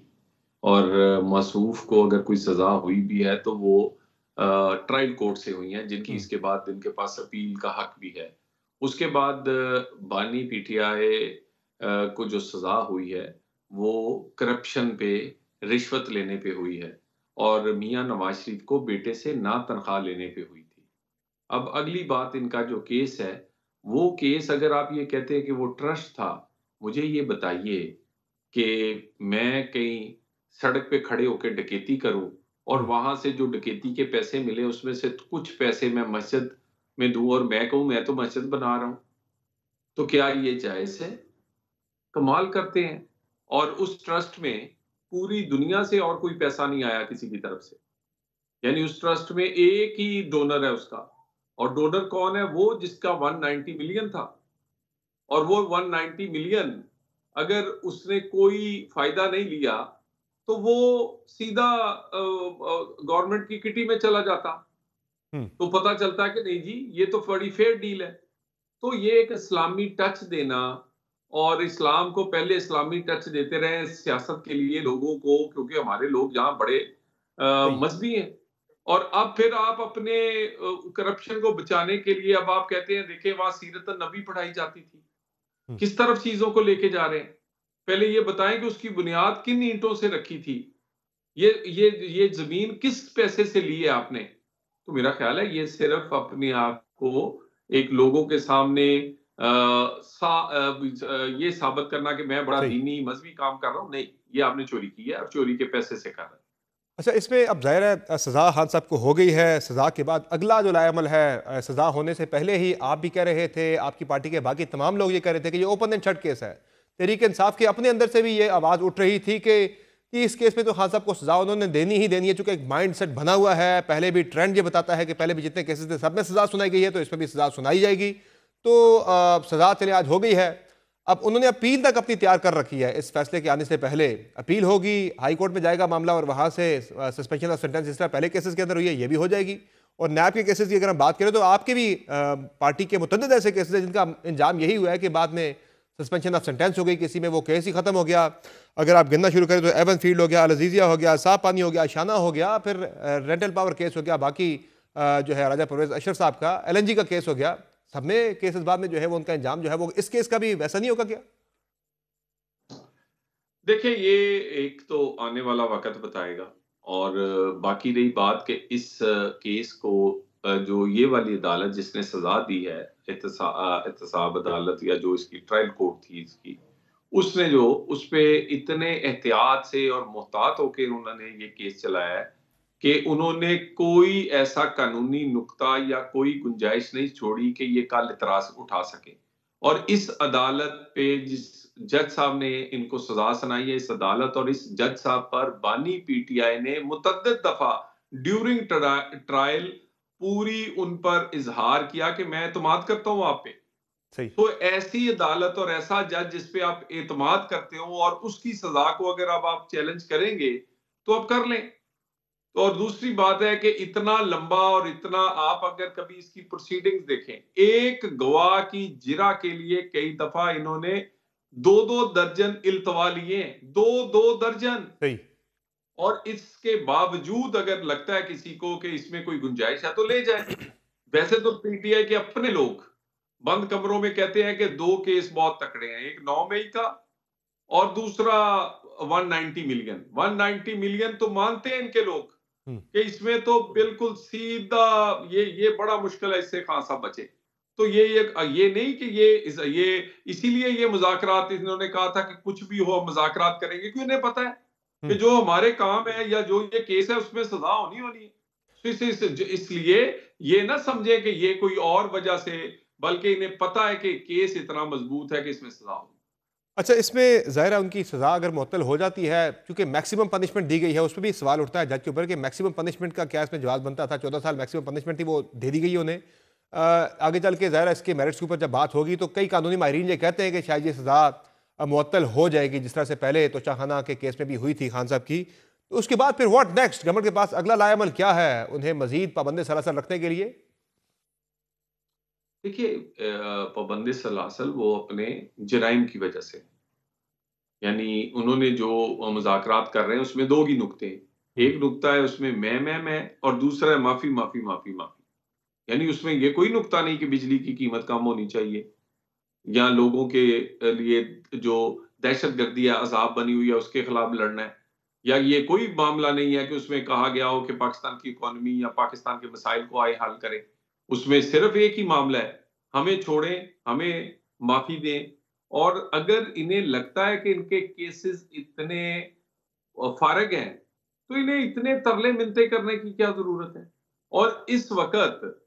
Speaker 9: और मासूफ को अगर कोई सजा हुई भी है तो वो ट्रायल कोर्ट से हुई है, जिनकी इसके बाद इनके पास अपील का हक भी है। उसके बाद बानी पीटीआई को जो सजा हुई है वो करप्शन पे, रिश्वत लेने पे हुई है, और मियां नवाज शरीफ को बेटे से ना तनख्वाह लेने पे हुई थी। अब अगली बात, इनका जो केस है, वो केस अगर आप ये कहते हैं कि वो ट्रस्ट था, मुझे ये बताइए कि मैं कहीं सड़क पे खड़े होकर डकैती करूं और वहां से जो डकैती के पैसे मिले उसमें से कुछ पैसे मैं मस्जिद में दूं और मैं कहूं मैं तो मस्जिद बना रहा हूं, तो क्या ये जायज है? कमाल करते हैं। और उस ट्रस्ट में पूरी दुनिया से और कोई पैसा नहीं आया किसी की तरफ से, यानी उस ट्रस्ट में एक ही डोनर है उसका, और डोनर कौन है? वो जिसका 190 मिलियन था, और वो 190 मिलियन अगर उसने कोई फायदा नहीं लिया तो वो सीधा गवर्नमेंट की किटी में चला जाता। तो पता चलता है कि नहीं जी, ये तो बड़ी फेयर डील है। तो ये एक इस्लामी टच देना, और इस्लाम को पहले इस्लामी टच देते रहे सियासत के लिए लोगों को, क्योंकि हमारे लोग यहाँ बड़े मजहबी हैं, और अब फिर आप अपने करप्शन को बचाने के लिए अब आप कहते हैं देखें वहां सीरत नबी पढ़ाई जाती थी। किस तरफ चीजों को लेके जा रहे हैं? पहले ये बताएं कि उसकी बुनियाद किन ईंटों से रखी थी, ये जमीन किस पैसे से ली है आपने? तो मेरा ख्याल है ये सिर्फ अपने आप को एक लोगों के सामने ये साबित करना कि मैं बड़ा दीनी मजहबी काम कर रहा हूं, नहीं, ये आपने चोरी की है और चोरी के पैसे से कर रहा है।
Speaker 1: अच्छा, इसमें अब ज़ाहिर है सज़ा खान साहब को हो गई है, सज़ा के बाद अगला जो लाएमल है, सज़ा होने से पहले ही आप भी कह रहे थे, आपकी पार्टी के बाकी तमाम लोग ये कह रहे थे कि ये ओपन एंड शट केस है। तहरीक इंसाफ के अपने अंदर से भी ये आवाज़ उठ रही थी कि इस केस में तो खान साहब को सज़ा उन्होंने देनी ही देनी है, चूँकि एक माइंड सेट बना हुआ है। पहले भी ट्रेंड ये बताता है कि पहले भी जितने केसेस थे सब में सज़ा सुनाई गई है, तो इसमें भी सज़ा सुनाई जाएगी। तो सज़ा चले आज हो गई है। अब उन्होंने अपील तक अपनी तैयार कर रखी है, इस फैसले के आने से पहले अपील होगी, हाई कोर्ट में जाएगा मामला, और वहाँ से सस्पेंशन ऑफ सेंटेंस जिस तरह पहले केसेस के अंदर हुई है ये भी हो जाएगी। और नैब के केसेस की अगर हम बात करें तो आपके भी पार्टी के मुतअद्दिद ऐसे केसेस हैं जिनका अंजाम यही हुआ है कि बाद में सस्पेंशन ऑफ सेंटेंस हो गई, किसी में वो केस ही खत्म हो गया। अगर आप गिनना शुरू करें तो एवन फील्ड हो गया, अल अजीजिया हो गया, साफ पानी हो गया, शाना हो गया, फिर रेंटल पावर केस हो गया, बाकी जो है राजा परवेज अशरफ साहब का LNG का केस हो गया। सब में केसेस बाद में जो है वो उनका अंजाम जो है वो इस केस का भी वैसा नहीं होगा क्या?
Speaker 9: देखिए, ये एक तो आने वाला वक्त बताएगा, और बाकी रही बात कि इस केस को जो ये वाली अदालत जिसने सजा दी है, एहतसाब अदालत या जो इसकी ट्रायल कोर्ट थी इसकी, उसने जो उस पे इतने एहतियात से और मोहतात होकर उन्होंने ये केस चलाया है कि उन्होंने कोई ऐसा कानूनी नुक्ता या कोई गुंजाइश नहीं छोड़ी कि ये कल इतराज उठा सके। और इस अदालत पे जिस जज साहब ने इनको सजा सुनाई है, इस अदालत और इस जज साहब पर बानी पीटीआई ने मुतअद्दिद दफा ड्यूरिंग ट्रायल पूरी उन पर इजहार किया कि मैं एतमाद करता हूं आप पे।
Speaker 1: सही।
Speaker 9: तो ऐसी अदालत और ऐसा जज जिस पे आप एतमाद करते हो और उसकी सजा को अगर अब आप चैलेंज करेंगे तो आप कर लें। तो और दूसरी बात है कि इतना लंबा और इतना, आप अगर कभी इसकी प्रोसीडिंग्स देखें, एक गवाह की जिरा के लिए कई दफा इन्होंने 2-2 दर्जन इल्तवा लिए, 2-2 दर्जन।
Speaker 1: सही।
Speaker 9: और इसके बावजूद अगर लगता है किसी को कि इसमें कोई गुंजाइश है तो ले जाए। वैसे तो पीटीआई के अपने लोग बंद कमरों में कहते हैं कि 2 केस बहुत तकड़े हैं, एक 9 मई का और दूसरा 190 मिलियन। 190 मिलियन तो मानते हैं इनके लोग कि इसमें तो बिल्कुल सीधा ये बड़ा मुश्किल है इससे खान साहब बचे। तो ये नहीं कि ये इसीलिए ये मुज़ाकरात इन्होंने कहा था कि कुछ भी हो मुज़ाकरात करेंगे, क्योंकि इन्हें पता है कि जो हमारे काम है या जो ये केस है उसमें सजा होनी है। तो इसलिए ये ना समझे कि ये कोई और वजह से, बल्कि इन्हें पता है कि केस इतना मजबूत है कि इसमें सजा होगी।
Speaker 1: अच्छा, इसमें ज़ाहिर उनकी सज़ा अगर मुअत्तल हो जाती है, क्योंकि मैक्सिमम पनिशमेंट दी गई है, उस पर भी सवाल उठता है जज के ऊपर कि मैक्सिमम पनिशमेंट का क्या इसमें जवाब बनता था। 14 साल मैक्सिमम पनिशमेंट थी, वो दे दी गई उन्हें। आगे चल के ज़ाहिर है इसके मेरिट्स के ऊपर जब बात होगी तो कई कानूनी माहिरीन ये कहते हैं कि शायद ये सज़ा मुअत्तल हो जाएगी, जिस तरह से पहले तोशाखाना के केस में भी हुई थी खान साहब की। तो उसके बाद फिर व्हाट नेक्स्ट? गवर्नमेंट के पास अगला लाएमल क्या है उन्हें मजीद पाबंदी सलासल रखने के लिए?
Speaker 9: देखिए, पाबंदी सलासल वो अपने जराइम की वजह से, यानी उन्होंने जो मुज़ाकरात कर रहे हैं उसमें दो ही नुक्ते हैं। एक नुक्ता है उसमें मैं और दूसरा है माफी माफी माफी माफी। यानी उसमें ये कोई नुक्ता नहीं कि बिजली की कीमत कम होनी चाहिए या लोगों के लिए जो दहशतगर्दी या अजाब बनी हुई है उसके खिलाफ लड़ना है, या ये कोई मामला नहीं है कि उसमें कहा गया हो कि पाकिस्तान की इकोनॉमी या पाकिस्तान के मसाइल को आए हल करें। उसमें सिर्फ एक ही मामला है, हमें छोड़ें, हमें माफी दें। और अगर इन्हें लगता है कि इनके केसेस इतने फारग हैं तो इन्हें इतने तरले मिन्नतें करने की क्या जरूरत है? और इस वक्त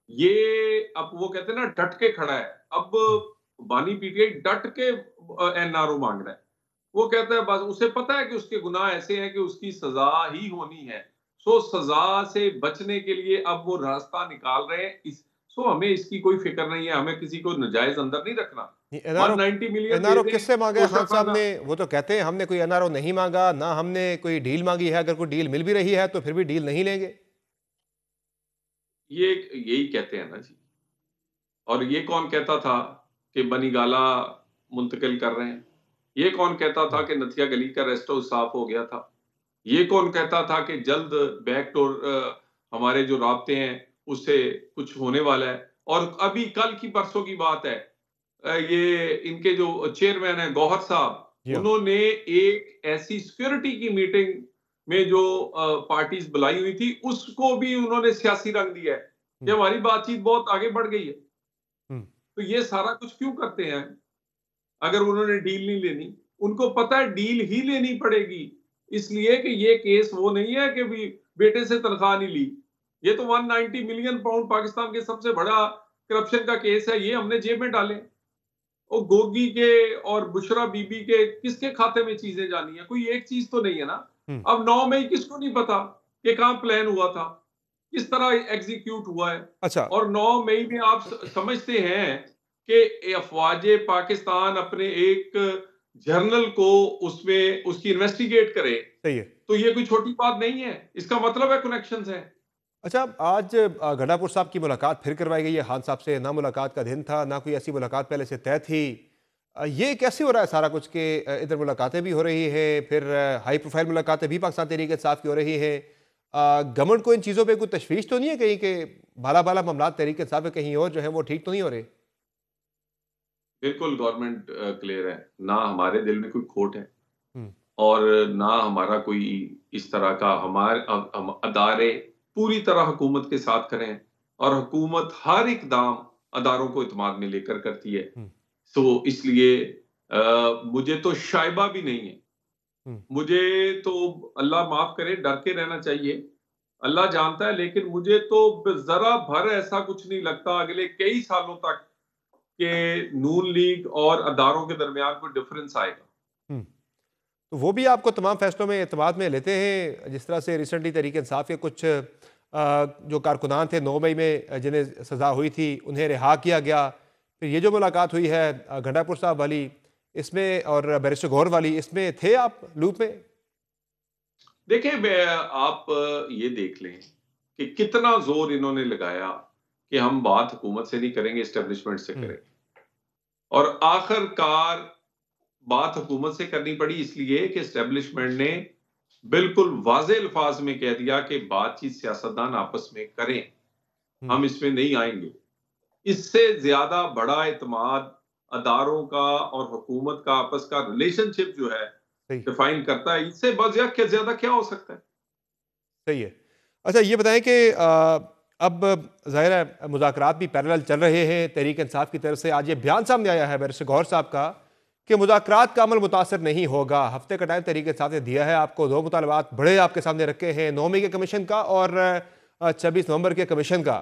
Speaker 9: ये, अब वो कहते हैं ना, डट के खड़ा है। अब बानी पीटीआई डट के एनआरओ मांग रहा है। वो कहता है, बस उसे पता है कि उसके गुनाह ऐसे हैं कि उसकी सजा ही होनी है। सो सजा से बचने के लिए अब वो रास्ता निकाल रहे हैं। सो हमें इसकी कोई फिक्र नहीं है, हमें किसी को नाजायज अंदर नहीं रखना। 190 मिलियन
Speaker 1: एनआरओ किससे मांगे? खान साहब ने, वो तो कहते हैं हमने कोई एनआरओ नहीं मांगा, ना हमने कोई डील मांगी है। अगर कोई डील मिल भी रही है तो फिर भी डील नहीं लेंगे।
Speaker 9: ये यही कहते हैं ना जी। और ये कौन कहता था कि बनीगाला मुंतकिल कर रहे हैं? ये कौन कहता था कि नथिया गली का रेस्ट हाउस साफ हो गया था? ये कौन कहता था कि जल्द बैकडोर हमारे जो राब्ते हैं उससे कुछ होने वाला है? और अभी कल की परसों की बात है, ये इनके जो चेयरमैन है गौहर साहब, उन्होंने एक ऐसी सिक्योरिटी की मीटिंग में जो पार्टीज बुलाई हुई थी उसको भी उन्होंने सियासी रंग दिया है कि हमारी बातचीत बहुत आगे बढ़ गई है। तो ये सारा कुछ क्यों करते हैं? अगर उन्होंने डील नहीं लेनी, उनको पता है डील ही लेनी पड़ेगी, इसलिए कि ये केस वो नहीं है कि भी बेटे से तनख्वाह नहीं ली। ये तो 190 मिलियन पाउंड पाकिस्तान के सबसे बड़ा करप्शन का केस है, ये हमने जेब में डाले। और गोगी के और बुशरा बीबी के किसके खाते में चीजें जानी है? कोई एक चीज तो नहीं है ना। अब 9 मई किसको नहीं पता कि कहां प्लान हुआ था, किस तरह एग्जीक्यूट हुआ है।
Speaker 1: अच्छा।
Speaker 9: और 9 मई में आप समझते हैं कि अफवाजे पाकिस्तान अपने एक जर्नल को उसमें उसकी इन्वेस्टिगेट करे,
Speaker 1: सही है,
Speaker 9: तो ये कोई छोटी बात नहीं है। इसका मतलब है कनेक्शंस हैं।
Speaker 1: अच्छा, आज गंडापुर साहब की मुलाकात फिर करवाई गई है खान साहब से। ना मुलाकात का दिन था, ना कोई ऐसी मुलाकात पहले से तय थी। ये कैसे हो रहा है सारा कुछ कि इधर मुलाकातें भी हो रही है, फिर हाई प्रोफाइल मुलाकातें भी पाकिस्तान तहरीक इंसाफ की हो रही है। गवर्नमेंट को इन चीज़ों पे कोई तशवीश तो नहीं है कहीं के बाला बाला मामला तहरीक इंसाफ में कहीं और जो है वो ठीक तो नहीं हो रहे?
Speaker 9: बिल्कुल गवर्नमेंट क्लियर है, ना हमारे दिल में कोई खोट है और ना हमारा कोई इस तरह का, हम अदारे पूरी तरह हुकूमत के साथ करें और हुकूमत हर इकदाम अदारों को इत्मीनान में लेकर करती है। तो इसलिए मुझे तो शायबा भी नहीं है। मुझे तो अल्लाह माफ करे डर के रहना चाहिए, अल्लाह जानता है, लेकिन मुझे तो जरा भर ऐसा कुछ नहीं लगता अगले कई सालों तक कि नून लीग और अदारों के दरमियान कोई डिफरेंस आएगा।
Speaker 1: तो वो भी आपको तमाम फैसलों में एतमाद में लेते हैं? जिस तरह से रिसेंटली तहरीक इंसाफ के कुछ जो कारकुनान थे 9 मई में जिन्हें सज़ा हुई थी उन्हें रिहा किया गया। फिर ये जो मुलाकात हुई है गंडापुर साहब वाली, इसमें और बैरिस्टर गौहर वाली, इसमें थे आप लूप में?
Speaker 9: देखिए, आप ये देख लें कि कितना जोर इन्होंने लगाया कि हम बात हुकूमत से नहीं करेंगे, एस्टेब्लिशमेंट से करेंगे। और आखिरकार बात हुकूमत से करनी पड़ी इसलिए कि एस्टेब्लिशमेंट ने बिल्कुल वाज़े अल्फाज में कह दिया कि बातचीत सियासतदान आपस में करें, हम इसमें नहीं आएंगे। इससे ज्यादा बड़ा इत्मीनान अदारों का और हुकूमत का आपस का रिलेशनशिप जो है डिफाइन करता है। इससे बस ज्यादा क्या हो सकता है?
Speaker 1: सही है। अच्छा, ये बताएं कि अब ज़ाहिर है मुज़ाकरात भी पैरेलल चल रहे हैं तहरीक इंसाफ की तरफ से। आज ये बयान सामने आया है बैरिस्टर गौहर साहब का कि मुज़ाकरात का अमल मुतासर नहीं होगा। हफ्ते का टाइम तहरीक इंसाफ ने दिया है आपको, 2 मुतालबात बड़े आपके सामने रखे हैं, 9 मई के कमीशन का और 26 नवंबर के कमीशन का।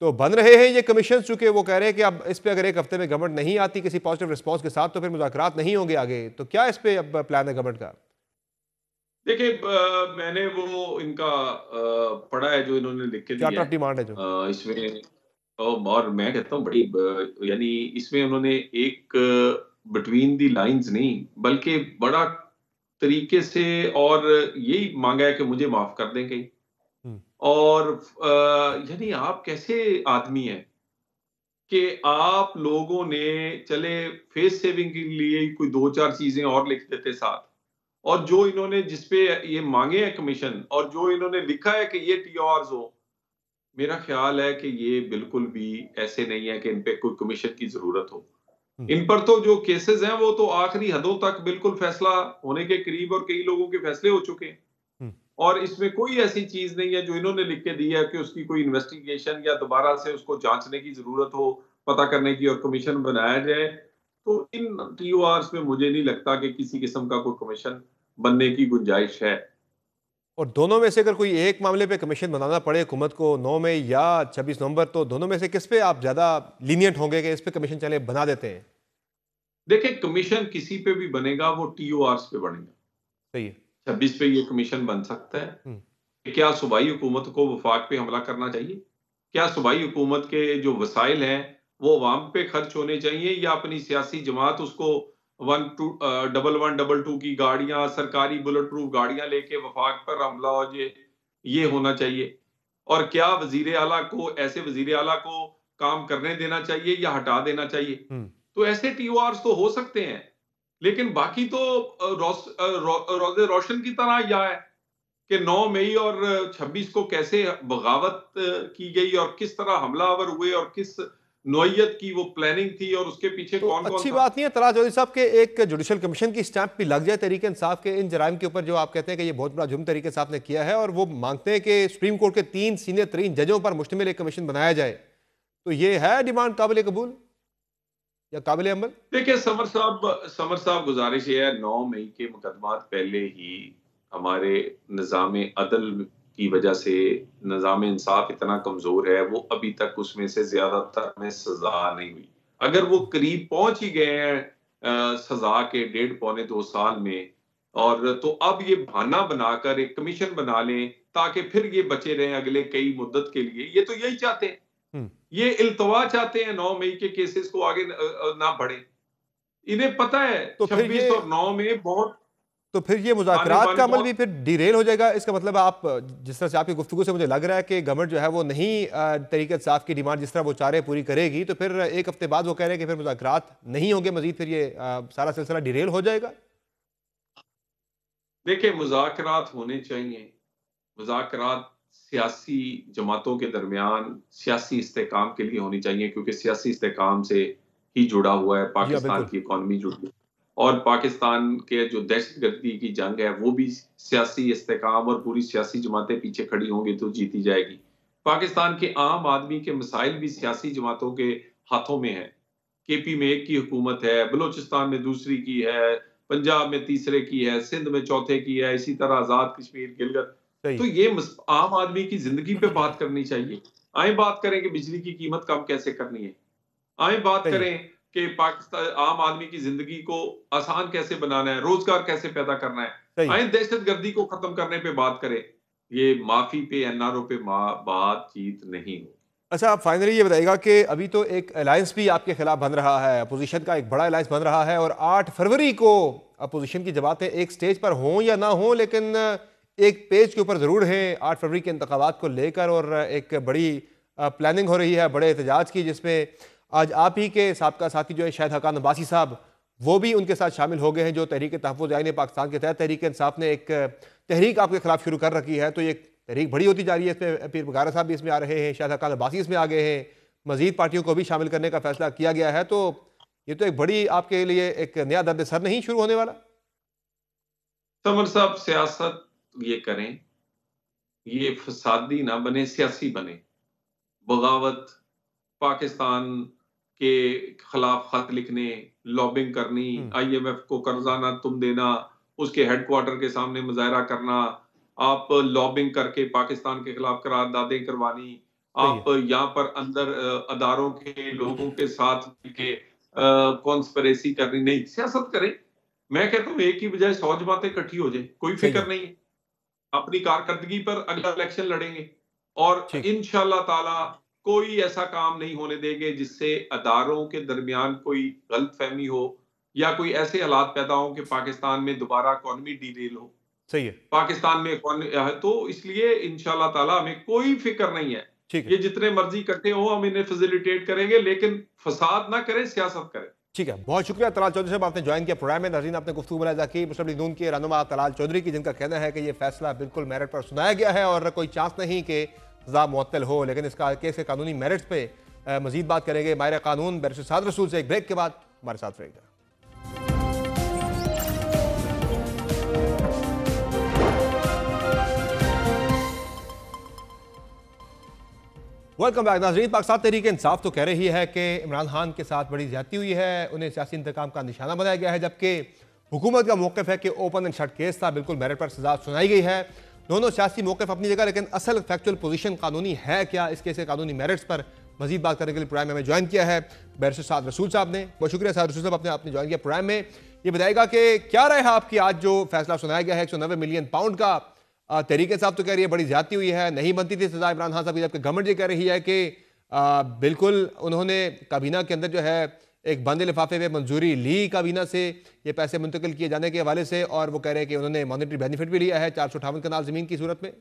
Speaker 1: तो बन रहे हैं ये कमीशन, चूंकि वो कह रहे हैं कि अब इस पे अगर एक हफ्ते में गवर्नमेंट नहीं आती किसी पॉजिटिव रिस्पॉन्स के साथ तो फिर मुज़ाकरात नहीं होंगे आगे। तो क्या इस पे अब प्लान है गवर्नमेंट का?
Speaker 9: देखिए, मैंने वो इनका पढ़ा है जो इन्होंने लिख के दिया है।
Speaker 1: डिमांड है जो
Speaker 9: इसमें और मैं कहता हूँ बड़ी यानी इसमें उन्होंने एक बिटवीन दी लाइंस नहीं बल्कि बड़ा तरीके से और यही मांगा है कि मुझे माफ कर दें कहीं। और यानी आप कैसे आदमी हैं कि आप लोगों ने चले फेस सेविंग के लिए कोई 2-4 चीजें और लिख देते साथ, और जो इन्होंने जिसपे ये मांगे हैं कमीशन और जो इन्होंने लिखा है कि ये टीओआरस हो, मेरा ख्याल है कि ये बिल्कुल भी ऐसे नहीं है कि इन पे कोई कमीशन की जरूरत हो। इन पर तो जो केसेस हैं वो तो आखिरी हदों तक बिल्कुल फैसला होने के करीब और कई लोगों के फैसले हो चुके हैं। और इसमें कोई ऐसी चीज नहीं है जो इन्होंने लिख के दी है कि उसकी कोई इन्वेस्टिगेशन या दोबारा से उसको जांचने की जरूरत हो, पता करने की और कमीशन बनाया जाए। तो इन टीओआरस में मुझे नहीं लगता कि किसी किस्म का कोई कमीशन बनने की गुंजाइश है।
Speaker 1: और दोनों में से अगर कोई एक मामले पे कमीशन बनाना पड़े हुकूमत को 9 मई या 26 नवंबर, तो दोनों में से किस पे आप ज्यादा लीनियंट होंगे कि इस पे कमीशन चले बना देते हैं?
Speaker 9: देखिए, कमीशन किसी पे भी बनेगा वो टीओआरस पे बनेगा।
Speaker 1: सही है।
Speaker 9: 26 पे ये कमीशन बन सकता है। क्या सूबाई हुकूमत को वफाक पे हमला करना चाहिए? क्या सूबाई हुकूमत के जो वसाइल हैं वो अवाम पे खर्च होने चाहिए, या अपनी सियासी जमात उसको 1122 की गाड़ियां, सरकारी बुलेट प्रूफ गाड़ियां लेके वफाक पर हमला हो जाए, ये होना चाहिए? और क्या वजीर आला को, ऐसे वजीर आला को काम करने देना चाहिए या हटा देना चाहिए? तो ऐसे टीओआरस तो हो सकते हैं, लेकिन बाकी तो रोज़े रोशन की तरह यह है कि 9 मई और 26 को कैसे बगावत की गई और किस तरह हमलावर हुए और किस नौयत की वो प्लानिंग थी और उसके पीछे
Speaker 1: तो
Speaker 9: कौन कौन
Speaker 1: अच्छी
Speaker 9: था।
Speaker 1: बात नहीं है तलाश चौधरी साहब के एक जुडिशल कमीशन की स्टैंप भी लग जाए तहरीक इंसाफ के इन जराइम के ऊपर, जो आप कहते हैं कि ये बहुत बड़ा जुर्म तहरीक इंसाफ ने किया है, और वो मांगते हैं कि सुप्रीम कोर्ट के 3 सीनियर तरीन जजों पर मुश्तमिल एक कमीशन बनाया जाए। तो ये है डिमांड काबिल कबूल या काबिल अमल?
Speaker 9: देखिए समर साहब गुजारिश ये है, 9 मई के मुकदमात पहले ही हमारे निज़ाम अदल की वजह से निज़ाम इंसाफ इतना कमजोर है, वो अभी तक उसमें से ज्यादातर में सजा नहीं हुई। अगर वो करीब पहुंच ही गए हैं सजा के 1.5-2 साल में, और तो अब ये बहाना बनाकर एक कमीशन बना लें ताकि फिर ये बचे रहें अगले कई मुद्दत के लिए, ये तो यही चाहते हैं। ये इल्तवा चाहते हैं 9 मई के केसेस को आगे ना बढ़े। इन्हें पता है
Speaker 1: तो
Speaker 9: 26 और 9 में बहुत,
Speaker 1: तो फिर ये मुज़ाकरात का अमल भी फिर डिरेल हो जाएगा। इसका मतलब आप, जिस तरह से आपकी गुफ्तगू से मुझे लग रहा है कि गवर्नमेंट जो है वो नहीं तरीके इंसाफ की डिमांड जिस तरह वो चाह रहे पूरी करेगी, तो फिर एक हफ्ते बाद वो कह रहे हैं कि फिर मुज़ाकरात नहीं होंगे मजीद, फिर ये सारा सिलसिला डिरेल हो जाएगा।
Speaker 9: देखिए मुज़ाकरात होने चाहिए। मुज़ाकरात सियासी जमातों के दरमियान सियासी इस्तेकाम के लिए होनी चाहिए, क्योंकि सियासी इस्तेकाम से ही जुड़ा हुआ है पाकिस्तान की इकॉनमी जुड़ी है, और पाकिस्तान के जो दहशतगर्दी की जंग है वो भी सियासी इस्तेकाम और पूरी सियासी जमातें पीछे खड़ी होंगी तो जीती जाएगी। पाकिस्तान के आम आदमी के मसाइल भी सियासी जमातों के हाथों में है। केपी में एक की हुकूमत है, बलूचिस्तान में दूसरी की है, पंजाब में तीसरे की है, सिंध में चौथे की है, इसी तरह आजाद कश्मीर, गिलगित। तो ये आम आदमी की जिंदगी पे बात करनी चाहिए। आए बात करें कि बिजली की कीमत कम कैसे करनी है, आए बात करें कि पाकिस्तान आम आदमी की जिंदगी को आसान कैसे बनाना है, रोजगार कैसे पैदा करना है, आए दहशतगर्दी को खत्म करने पे बात करें। ये माफी पे, एनआरओ पे बातचीत नहीं हो।
Speaker 1: अच्छा, आप फाइनली ये बताइएगा कि अभी तो एक अलायंस भी आपके खिलाफ बन रहा है, अपोजिशन का एक बड़ा अलायंस बन रहा है, और 8 फरवरी को अपोजिशन की जमातें एक स्टेज पर हों या ना हों, लेकिन एक पेज के ऊपर जरूर हैं 8 फरवरी के इंतखाबात को लेकर, और एक बड़ी प्लानिंग हो रही है बड़े एहतजाज की, जिसमें आज आप ही के साबका साथी जो है शाहिद हकान अब्बासी साहब, वो भी उनके साथ शामिल हो गए हैं, जो तहरीक तहफ़्फ़ुज़ आईन पाकिस्तान के तहत तहरीक इंसाफ ने एक तहरीक आपके खिलाफ शुरू कर रखी है। तो ये तहरीक बड़ी होती जा रही है, इसमें पीर बगारा साहब भी इसमें आ रहे हैं, शाहिद हकान अब्बासी इसमें आ गए हैं, मजीद पार्टियों को भी शामिल करने का फैसला किया गया है। तो ये तो एक बड़ी आपके लिए एक नया दर्द सर नहीं शुरू होने वाला?
Speaker 9: समर साहब सियासत ये करें, ये फसादी ना बने, सियासी बने। बगावत, पाकिस्तान के खिलाफ खत लिखने, लॉबिंग करनी, आईएमएफ को कर्जा ना तुम देना, उसके हेडक्वार्टर के सामने मुजाहरा करना, आप लॉबिंग करके पाकिस्तान के खिलाफ करारदादें करवानी, आप यहाँ पर अंदर अदारों के लोगों के साथ मिलके कॉन्स्पिरेसी करनी, नहीं, सियासत करें। मैं कहता हूँ एक की बजाय 100 जमातें इकट्ठी हो जाए, कोई फिक्र नहीं है। अपनी कारकर्दगी पर अगला इलेक्शन लड़ेंगे और इंशाअल्लाह ताला कोई ऐसा काम नहीं होने देंगे जिससे अदारों के दरमियान कोई गलतफहमी हो या कोई ऐसे हालात पैदा हो कि पाकिस्तान में दोबारा इकॉनमी डीरेल हो।
Speaker 1: सही है।
Speaker 9: पाकिस्तान में तो इसलिए इंशाल्लाह ताला हमें कोई फिक्र नहीं है।
Speaker 1: ठीक है।
Speaker 9: ये जितने मर्जी इकट्ठे हो हम इन्हें फैसिलिटेट करेंगे, लेकिन फसाद ना करें, सियासत करें।
Speaker 1: ठीक है, बहुत शुक्रिया तलाल चौधरी साहब, आपने ज्वाइन किया प्रोग्राम में। नाज़रीन, आपने गुफ्तगू मुलाहिज़ा की मुस्लिम लीग नून के रहनुमा तलाल चौधरी की, जिनका कहना है कि ये फैसला बिल्कुल मेरिट पर सुनाया गया है और कोई चांस नहीं कि सज़ा मुअत्तल हो, लेकिन इसका केस के कानूनी मेरिट्स पे मजीद बात करेंगे माहिर कानून बैरिस्टर साद रसूल से। एक ब्रेक के बाद हमारे साथ रहेगा। वेलकम बैक नाज़रीन। पाकिस्तान तहरीक इंसाफ तो कह रही है कि इमरान खान के साथ बड़ी ज्यादती हुई है, उन्हें सियासी इंतकाम का निशाना बनाया गया है, जबकि हुकूमत का मौक़िफ़ है कि ओपन एंड शट केस था, बिल्कुल मेरिट पर सजा सुनाई गई है। दोनों सियासी मौक़िफ़ अपनी जगह, लेकिन असल फैक्चुअल पोजीशन कानूनी है क्या, इस केस के कानूनी मेरिट्स पर मजीद बात करने के लिए प्रोग्राम में हमें ज्वाइन किया है बैरिस्टर साद रसूल साहब ने। बहुत शुक्रिया साद रसूल साहब, आपने ज्वाइन किया प्रोग्राम में। ये बताएगा कि क्या राय है आपकी, आज जो फैसला सुनाया गया है 190 मिलियन पाउंड का। तहरीक साहब तो कह रही है बड़ी ज्यादती हुई है, नहीं बनती थी सजा इमरान खान साहब की, जबकि गवर्नमेंट ये कह रही है कि बिल्कुल उन्होंने काबीना के अंदर जो है एक बंद लिफाफे में मंजूरी ली काबीना से ये पैसे मुंतकिल किए जाने के हवाले से, और वो कह रहे हैं कि उन्होंने मॉनेटरी बेनिफिट भी लिया है 458 कनाल जमीन की सूरत में।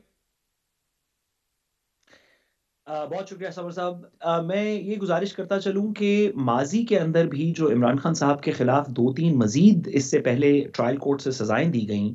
Speaker 10: बहुत शुक्रिया समर साहब। मैं ये गुजारिश करता चलूं कि माजी के अंदर भी जो इमरान खान साहब के खिलाफ 2-3 मजीद इससे पहले ट्रायल कोर्ट से सजाएं दी गई,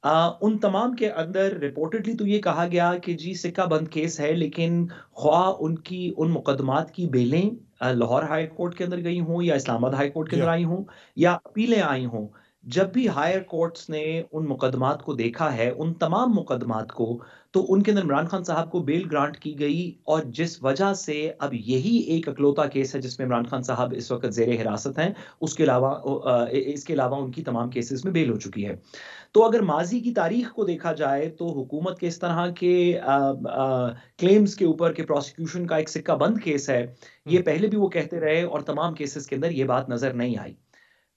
Speaker 10: उन तमाम के अंदर रिपोर्टेडली तो ये कहा गया कि जी सिक्का बंद केस है, लेकिन ख्वाह उनकी उन मुकदमात की बेलें लाहौर हाई कोर्ट के अंदर गई हों या इस्लामाबाद हाई कोर्ट के अंदर आई हों या अपीलें आई हों, जब भी हायर कोर्ट्स ने उन मुकदमात को देखा है, उन तमाम मुकदमात को, तो उनके अंदर इमरान खान साहब को बेल ग्रांट की गई। और जिस वजह से अब यही एक अकलौता केस है जिसमें इमरान खान साहब इस वक्त ज़ेरे हिरासत हैं, उसके अलावा इसके अलावा उनकी तमाम केसेस में बेल हो चुकी है। तो अगर माजी की तारीख को देखा जाए तो हुकूमत के इस तरह के क्लेम्स के ऊपर के प्रोसिक्यूशन का एक सिक्का बंद केस है, ये पहले भी वो कहते रहे और तमाम केसेस के अंदर ये बात नजर नहीं आई।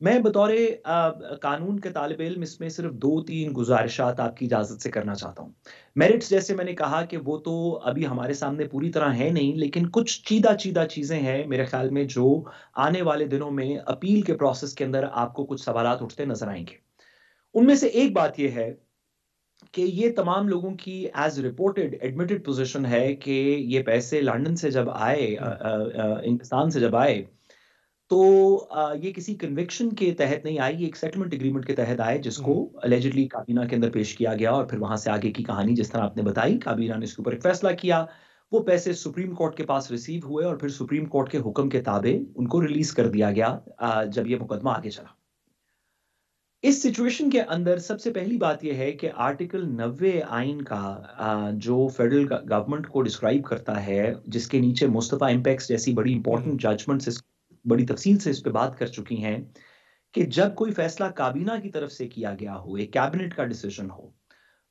Speaker 10: मैं बतौर कानून के तालिब इल्म इसमें सिर्फ 2-3 गुजारिशात आपकी इजाज़त से करना चाहता हूँ। मेरिट्स जैसे मैंने कहा कि वो तो अभी हमारे सामने पूरी तरह है नहीं, लेकिन कुछ चीदा चीज़ें हैं मेरे ख्याल में जो आने वाले दिनों में अपील के प्रोसेस के अंदर आपको कुछ सवालात उठते नजर आएंगे। उनमें से एक बात यह है कि ये तमाम लोगों की एज रिपोर्टेड एडमिटेड पोजीशन है कि ये पैसे लंदन से जब आए, इंग्लिस्तान से जब आए, तो ये किसी कन्विक्शन के तहत नहीं आई, ये एक सेटलमेंट एग्रीमेंट के तहत आए, जिसको अलेजिडली काबीना के अंदर पेश किया गया और फिर वहां से आगे की कहानी जिस तरह आपने बताई, काबीना ने इसके ऊपर एक फैसला किया, वो पैसे सुप्रीम कोर्ट के पास रिसीव हुए और फिर सुप्रीम कोर्ट के हुक्म के ताबे उनको रिलीज कर दिया गया जब ये मुकदमा आगे चला। इस सिचुएशन के अंदर सबसे पहली बात यह है कि आर्टिकल 90 आइन का जो फेडरल गवर्नमेंट को डिस्क्राइब करता है, जिसके नीचे मुस्तफा इम्पैक्स जैसी बड़ी इंपॉर्टेंट जजमेंट्स बड़ी तफसील से इस पे बात कर चुकी हैं, कि जब कोई फैसला काबीना की तरफ से किया गया हो, एक कैबिनेट का डिसीजन हो,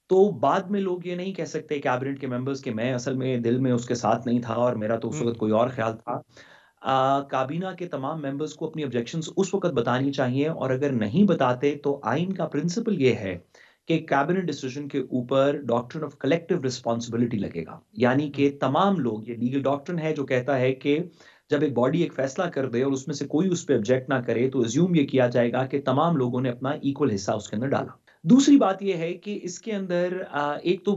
Speaker 10: तो बाद में लोग ये नहीं कह सकते कैबिनेट के मेंबर्स के मैं असल में दिल में उसके साथ नहीं था और मेरा तो उस वक्त कोई और ख्याल था। काबीना के तमाम मेंबर्स को अपनी ऑब्जेक्शंस उस वक्त बतानी चाहिए, और अगर नहीं बताते तो आइन का प्रिंसिपल ये है कि कैबिनेट डिसीजन के ऊपर डॉक्ट्रिन ऑफ कलेक्टिव रिस्पॉन्सिबिलिटी लगेगा, यानी कि तमाम लोग, ये लीगल डॉक्ट्रिन है जो कहता है कि जब एक बॉडी एक फैसला कर दे और उसमें से कोई उस पर ऑब्जेक्ट ना करे तो अज्यूम ये किया जाएगा कि तमाम लोगों ने अपना इक्वल हिस्सा उसके अंदर डाला। दूसरी बात यह है कि इसके अंदर एक तो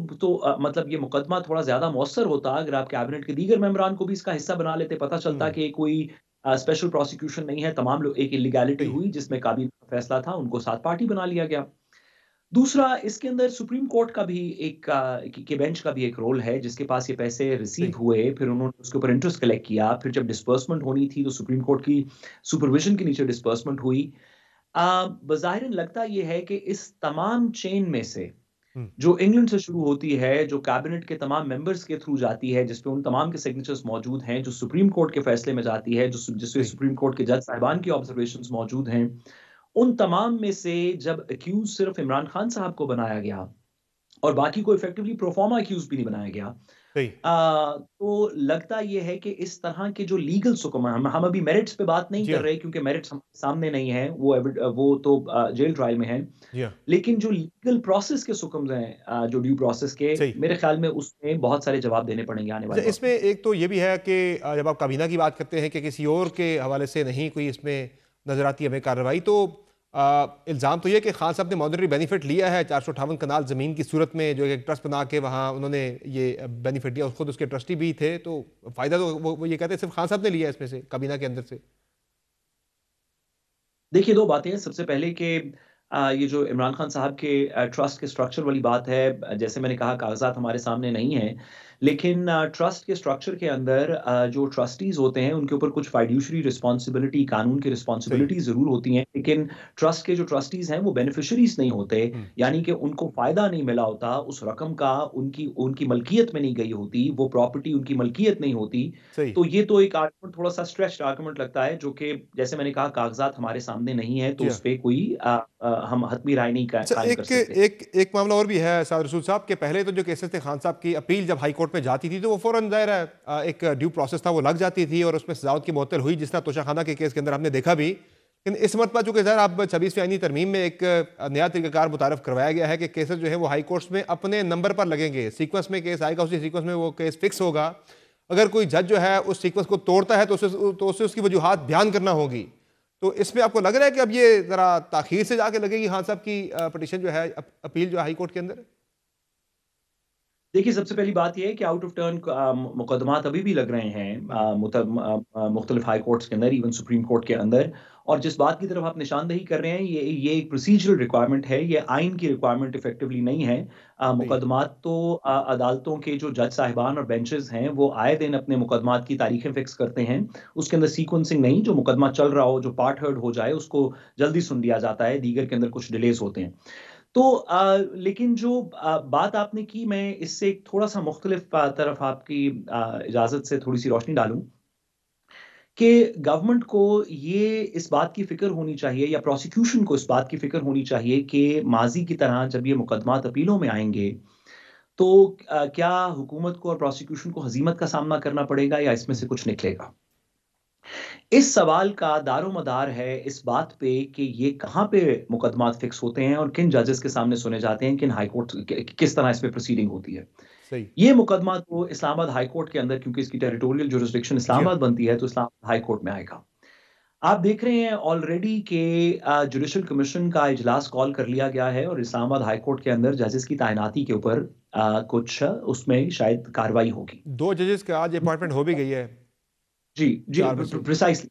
Speaker 10: मतलब ये मुकदमा थोड़ा ज्यादा मौसर होता अगर आप कैबिनेट के दीगर मेंबरान को भी इसका हिस्सा बना लेते, पता चलता कि कोई स्पेशल प्रोसिक्यूशन नहीं है, तमाम लोग, एक इलीगैलिटी हुई जिसमें काबीना का फैसला था, उनको साथ पार्टी बना लिया गया। दूसरा, इसके अंदर सुप्रीम कोर्ट का भी के बेंच का भी एक रोल है, जिसके पास ये पैसे रिसीव हुए, फिर उन्होंने उसके ऊपर इंटरेस्ट कलेक्ट किया, फिर जब डिस्पर्समेंट होनी थी तो सुप्रीम कोर्ट की सुपरविजन के नीचे डिस्पर्समेंट हुई। बज़ाहिर लगता यह है कि इस तमाम चेन में से जो इंग्लैंड से शुरू होती है, जो कैबिनेट के तमाम मेंबर्स के थ्रू जाती है, जिसपे उन तमाम के सिग्नेचर्स मौजूद हैं, जो सुप्रीम कोर्ट के फैसले में जाती है, जिसपे सुप्रीम कोर्ट के जज साहिबान की ऑब्जर्वेशंस मौजूद हैं, उन तमाम में से जब अक्यूज सिर्फ इमरान खान साहब को बनाया गया और बाकी को इफेक्टिवली प्रोफॉर्मा अक्यूज भी नहीं बनाया गया, तो लगता ये है कि इस तरह के जो लीगल सुकम हम अभी मेरिट्स पे बात नहीं कर रहे क्योंकि मेरिट्स हमारे सामने नहीं है, वो तो जेल ट्रायल में है। लेकिन जो लीगल प्रोसेस के सुकम हैं, जो ड्यू प्रोसेस के, मेरे ख्याल में उसमें बहुत सारे जवाब देने पड़ेंगे आने वाले।
Speaker 1: इसमें एक तो ये भी है कि जब आप काबीना की बात करते हैं कि किसी और के हवाले से नहीं कोई इसमें नजर आती हमें कार्रवाई, तो इल्ज़ाम तो ये कि खान साहब ने मॉनिटरी बेनिफिट लिया है 458 कनाल ज़मीन की सूरत में, जो एक ट्रस्ट बना के वहाँ उन्होंने ये बेनिफिट दिया, खुद उसके ट्रस्टी भी थे, तो फ़ायदा तो वो ये कहते हैं सिर्फ खान साहब ने लिया है इसमें से, काबीना के अंदर से।
Speaker 10: देखिए, दो बातें हैं। सबसे पहले कि ये जो इमरान खान साहब के ट्रस्ट के स्ट्रक्चर वाली बात है, जैसे मैंने कहा कागजात हमारे सामने नहीं हैं, लेकिन ट्रस्ट के स्ट्रक्चर के अंदर जो ट्रस्टीज होते हैं उनके ऊपर कुछ फाइड्यूशरी रिस्पॉन्सिबिलिटी, कानून की रिस्पॉन्सिबिलिटी जरूर होती हैं, लेकिन ट्रस्ट के जो ट्रस्टीज हैं वो बेनिफिशरीज नहीं होते, यानी कि उनको फायदा नहीं मिला होता उस रकम का, उनकी मलकियत में नहीं गई होती, वो प्रॉपर्टी उनकी मलकियत नहीं होती। तो ये तो एक आर्गुमेंट, थोड़ा सा स्ट्रेच्ड आर्गुमेंट लगता है, जो कि जैसे मैंने कहा कागजात हमारे सामने नहीं है, तो उस पर कोई हम हतमी राय नहीं कायम कर सकते।
Speaker 1: एक मामला और भी है साद रसूल साहब के, पहले तो जो केसेस थे खान साहब की अपील जब हाई कोर्ट में जाती थी तो वो फौरन ज़ाहिर है एक ड्यू प्रोसेस था, वो लग जाती थी और उसमें सजावट की मुअत्तल हुई, जिस तरह तोशाखाना के केस के अंदर हमने देखा भी। लेकिन इस मरतबा चूंकि ज़ाहिर अब 26वीं आईनी तरमीम में एक नया तरीक़ाकार मुतारफ़ करवाया गया है कि केसेस जो है वो हाई कोर्ट्स में अपने नंबर पर लगेंगे, सीक्वेंस में केस आएगा, उसी सीक्वेंस में वो केस फिक्स होगा। अगर कोई जज जो है उस सीक्वेंस को तोड़ता है तो उसे उसकी वजूहात बयान करना होगी। तो इसमें आपको लग रहा है कि अब ये ज़रा ताख़ीर से जाके लगेगी खान साहब की पिटीशन जो है, अपील जो है हाई कोर्ट के अंदर?
Speaker 10: देखिए, सबसे पहली बात यह है कि आउट ऑफ टर्न मुकदमात अभी भी लग रहे हैं मुख्तलिफ हाई कोर्ट्स के अंदर, इवन सुप्रीम कोर्ट के अंदर, और जिस बात की तरफ आप निशानदेही कर रहे हैं ये एक प्रोसीजरल रिक्वायरमेंट है, ये आइन की रिक्वायरमेंट इफेक्टिवली नहीं है। मुकदमात तो अदालतों के जो जज साहिबान और बेंचेस हैं वो आए दिन अपने मुकदमात की तारीखें फिक्स करते हैं, उसके अंदर सीक्वेंसिंग नहीं, जो मुकदमा चल रहा हो, जो पार्ट हर्ड हो जाए उसको जल्दी सुन लिया जाता है, दीगर के अंदर कुछ डिलेज होते हैं। तो लेकिन जो बात आपने की, मैं इससे एक थोड़ा सा मुख्तलिफ तरफ आपकी इजाज़त से थोड़ी सी रोशनी डालूं कि गवर्नमेंट को ये इस बात की फ़िक्र होनी चाहिए, या प्रोसिक्यूशन को इस बात की फ़िक्र होनी चाहिए कि माजी की तरह जब ये मुकदमात अपीलों में आएंगे तो क्या हुकूमत को और प्रोसिक्यूशन को हज़ीमत का सामना करना पड़ेगा या इसमें से कुछ निकलेगा। इस सवाल का दारोमदार है इस बात पे कि ये कहाँ पे मुकदमात फिक्स होते हैं और किन जजेस के सामने सुने जाते हैं, किन हाई कोर्ट किस तरह इस पे प्रोसीडिंग होती है।
Speaker 1: सही।
Speaker 10: ये मुकदमा तो इस्लामाबाद हाई कोर्ट के अंदर, क्योंकि इसकी टेरिटोरियल जुरिस्डिक्शन इस्लामाबाद बनती है, तो इस्लामाबाद हाई कोर्ट में आएगा। आप देख रहे हैं ऑलरेडी के जुडिशल कमीशन का इजलास कॉल कर लिया गया है और इस्लामाबाद हाई कोर्ट के अंदर जजेस की तैनाती के ऊपर कुछ उसमें शायद कार्रवाई होगी।
Speaker 1: 2 जजेस का आज अपॉइंटमेंट हो भी गई है।
Speaker 10: जी, प्रिसाइसली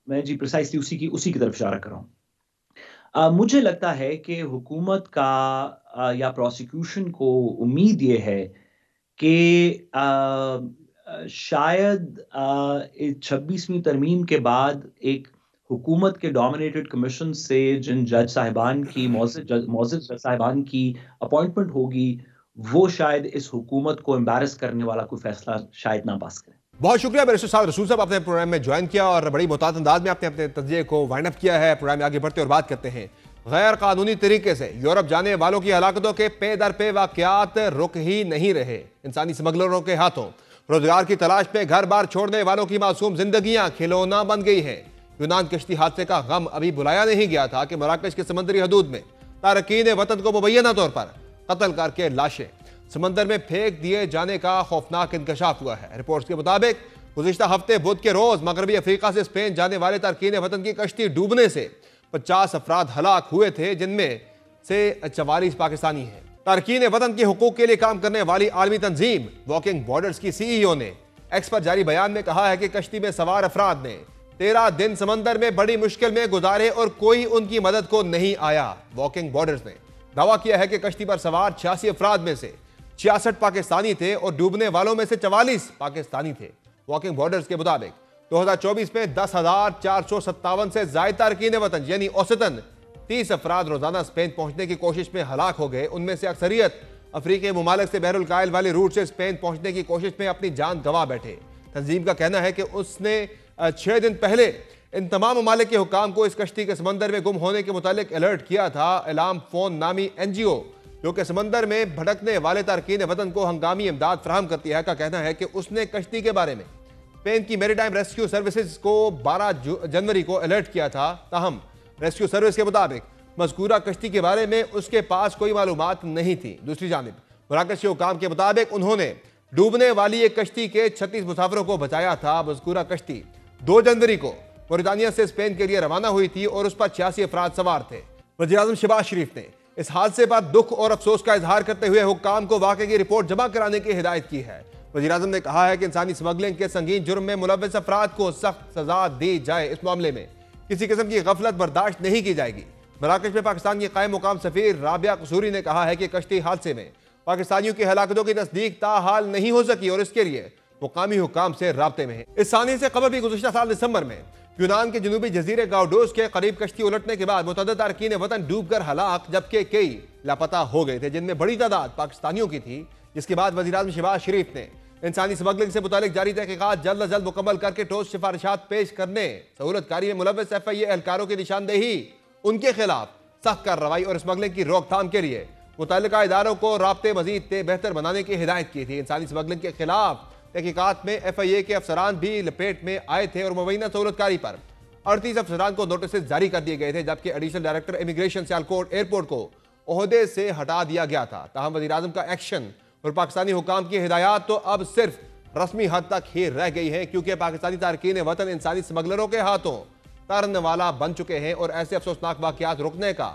Speaker 10: मैं प्रिसाइसली उसी की तरफ इशारा कर रहा हूँ। मुझे लगता है कि हुकूमत का या प्रोसिक्यूशन को उम्मीद ये है कि शायद 26वीं तरमीम के बाद एक हुकूमत के डोमिनेटेड कमीशन से जिन जज साहिबान की मौजूद जज साहिबान की अपॉइंटमेंट होगी, वो शायद इस हुकूमत को एम्बैरस करने वाला कोई फैसला शायद ना पास करे।
Speaker 1: बहुत शुक्रिया बैरिस्टर साद रसूल साहब, आपने प्रोग्राम में ज्वाइन किया और बड़ी मुताद अंदाज में आपने अपने तज्ज़िये को वाइंड अप किया है। प्रोग्राम में आगे बढ़ते और बात करते हैं गैर कानूनी तरीके से यूरोप जाने वालों की हलाकतों के पे दर पे वाक़यात रुक ही नहीं रहे। इंसानी स्मगलरों के हाथों रोजगार की तलाश में घर बार छोड़ने वालों की मासूम जिंदगियां खिलौना बन गई हैं। यूनान कश्ती हादसे का गम अभी बुलाया नहीं गया था कि मराकश के समंदरी हदूद में तारकीन वतन को मुबैना तौर पर कत्ल करके लाशें समंदर में फेंक दिए जाने का खौफनाक इंकशाफ हुआ है। रिपोर्ट्स के मुताबिक गुज़िश्ता हफ्ते बुध के रोज मगरबी अफ्रीका से स्पेन जाने वाले तारकीन वतन की कश्ती डूबने से 50 अफराद हलाक हुए थे, जिनमें से 44 पाकिस्तानी हैं। तारकीन वतन के हुकूक के लिए काम करने वाली आलमी तंजीम वॉकिंग बॉर्डर्स की CEO ने एक्स पर जारी बयान में कहा है कि कश्ती में सवार अफराद ने 13 दिन समंदर में बड़ी मुश्किल में गुजारे और कोई उनकी मदद को नहीं आया। वॉकिंग बॉर्डर्स ने दावा किया है कि कश्ती पर सवार 86 अफराद में से 66 पाकिस्तानी थे और डूबने वालों में से 44 पाकिस्तानी थे। वॉकिंग बॉर्डर्स के मुताबिक 2024 में 10,457 से ज्यादा तारकीन वतन यानी औसतन 30 अफराद रोजाना स्पेन पहुंचने की कोशिश में हलाक हो गए। उनमें से अक्सरियत अफ्रीकी मुमालिक से बहरुल कायल वाली रूट से स्पेन पहुंचने की कोशिश में अपनी जान गंवा बैठे। तंजीम का कहना है कि उसने 6 दिन पहले इन तमाम ममालिक के हुकाम को इस कश्ती के समंदर में गुम होने के मुतालिक अलर्ट किया था। एलाम फोन नामी NGO जो कि समंदर में भटकने वाले तारकीन वतन को हंगामी इमदाद फराहम करती है, का कहना है कि उसने कश्ती के बारे में स्पेन की मैरीटाइम रेस्क्यू सर्विसेज को 12 जनवरी को अलर्ट किया था। ताहम रेस्क्यू सर्विस के मुताबिक मज़कूरा कश्ती के बारे में उसके पास कोई मालूमात नहीं थी। दूसरी जानिब मराकशी हुकाम के मुताबिक उन्होंने डूबने वाली एक कश्ती के 36 मुसाफिरों को बचाया था। मज़कूरा कश्ती 2 जनवरी को मोरितानिया से स्पेन के लिए रवाना हुई थी और उस पर 86 अफराद सवार थे। वज़ीर-ए-आज़म शहबाज शरीफ ने इस हादसे पर दुख और अफसोस का इजहार करते हुए हुक्काम को वाक़े की रिपोर्ट जमा कराने की हिदायत की है। वज़ीर-ए-आज़म ने कहा है कि इंसानी स्मगलिंग के संगीन जुर्म में मुलव्वस अफराद को सख्त सजा दी जाए। इस मामले में किसी किस्म की गफलत बर्दाश्त नहीं की जाएगी। मराकश में पाकिस्तान की कायम मुकाम सफीर राबिया कसूरी ने कहा है कि कश्ती हादसे में पाकिस्तानियों की हलाकतों की तस्दीक ताहाल नहीं हो सकी और इसके लिए मुकामी हुकाम से राब्ते में है। इस सानी से कबल भी गुज़श्ता साल दिसंबर में यूनान के जनूबी जजीरे गाउडोस के करीब कश्ती उलटने के बाद मुतअद्दिद तारकीन वतन डूबकर हलाक, जबकि कई लापता हो गए थे, जिनमें बड़ी तादाद पाकिस्तानियों की थी। जिसके बाद वज़ीर-ए-आज़म शहबाज शरीफ ने इंसानी स्मगलिंग से मुतालिक जारी तहकीकात जल्द अज जल्द मुकम्मल करके ठोस सिफारिशात पेश करने, सहूलतकारी में मुलव्वस FIA एहलकारों की निशानदेही, उनके खिलाफ सख्त कार्रवाई और स्मगलिंग की रोकथाम के लिए मुतल्लिका इदारों को राब्ते मजीद बेहतर बनाने की हिदायत की थी। इंसानी स्मगलिंग के खिलाफ तहकीकात में FIA के अफसरान भी लपेट में आए थे और मुबैना सहूलतकारी पर 38 अफसरान को नोटिस जारी कर दिए गए थे, जबकि additional director immigration Sialkot airport को ओहदे से हटा दिया गया था। ताहम वज़ीर-ए-आज़म का एक्शन और पाकिस्तानी हुकाम की हिदायत तो अब सिर्फ रस्मी हद तक ही रह गई है, क्योंकि पाकिस्तानी तारकीन वतन इंसानी स्मगलरों के हाथों तरन वाला बन चुके हैं और ऐसे अफसोसनाक वाकयात रुकने का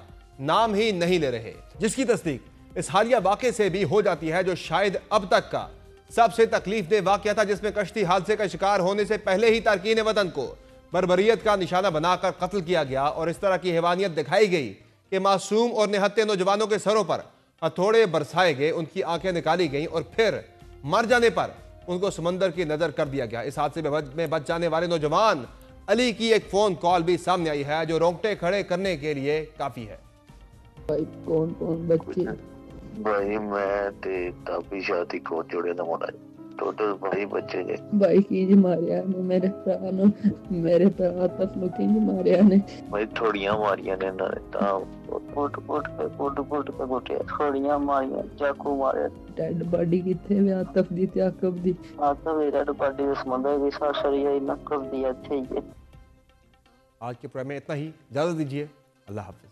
Speaker 1: नाम ही नहीं ले रहे, जिसकी तस्दीक इस हालिया वाक़े से भी हो जाती है, जो शायद अब तक का सबसे तकलीफदेह वाकया था, जिसमें कश्ती हादसे का शिकार होने से पहले ही तारकीन वतन को बर्बरियत का निशाना बनाकर कत्ल किया गया और इस तरह की हैवानियत दिखाई गई कि मासूम और निहत्ते नौजवानों के सरों पर हथौड़े बरसाए गए, उनकी आंखें निकाली गईं और फिर मर जाने पर उनको समंदर की नजर कर दिया गया। इस हादसे में बच जाने वाले नौजवान अली की एक फोन कॉल भी सामने आई है, जो रोंगटे खड़े करने के लिए काफी है।
Speaker 11: भाई कौन कौन बच्चे?
Speaker 12: भाई मैं ते तापी शादी को जोड़े ना मोड़ा टोटल भाई बच्चे ने
Speaker 11: भाई की जी मारिया ने मेरे भरा तस लोके जी मारिया ने
Speaker 12: भाई थोड़ियां मारियां ने ना ता फुट पे गोटे थोड़ियां मारियां चाकू मारे।
Speaker 11: डेड बॉडी किथे वे आतफ दी ते आकब दी
Speaker 12: डेड बॉडी उस मंदर की सासरिया नकब दी अच्छे ही।
Speaker 1: आज के प्रोग्राम में इतना ही, इजाजत दीजिए, अल्लाह हाफिज।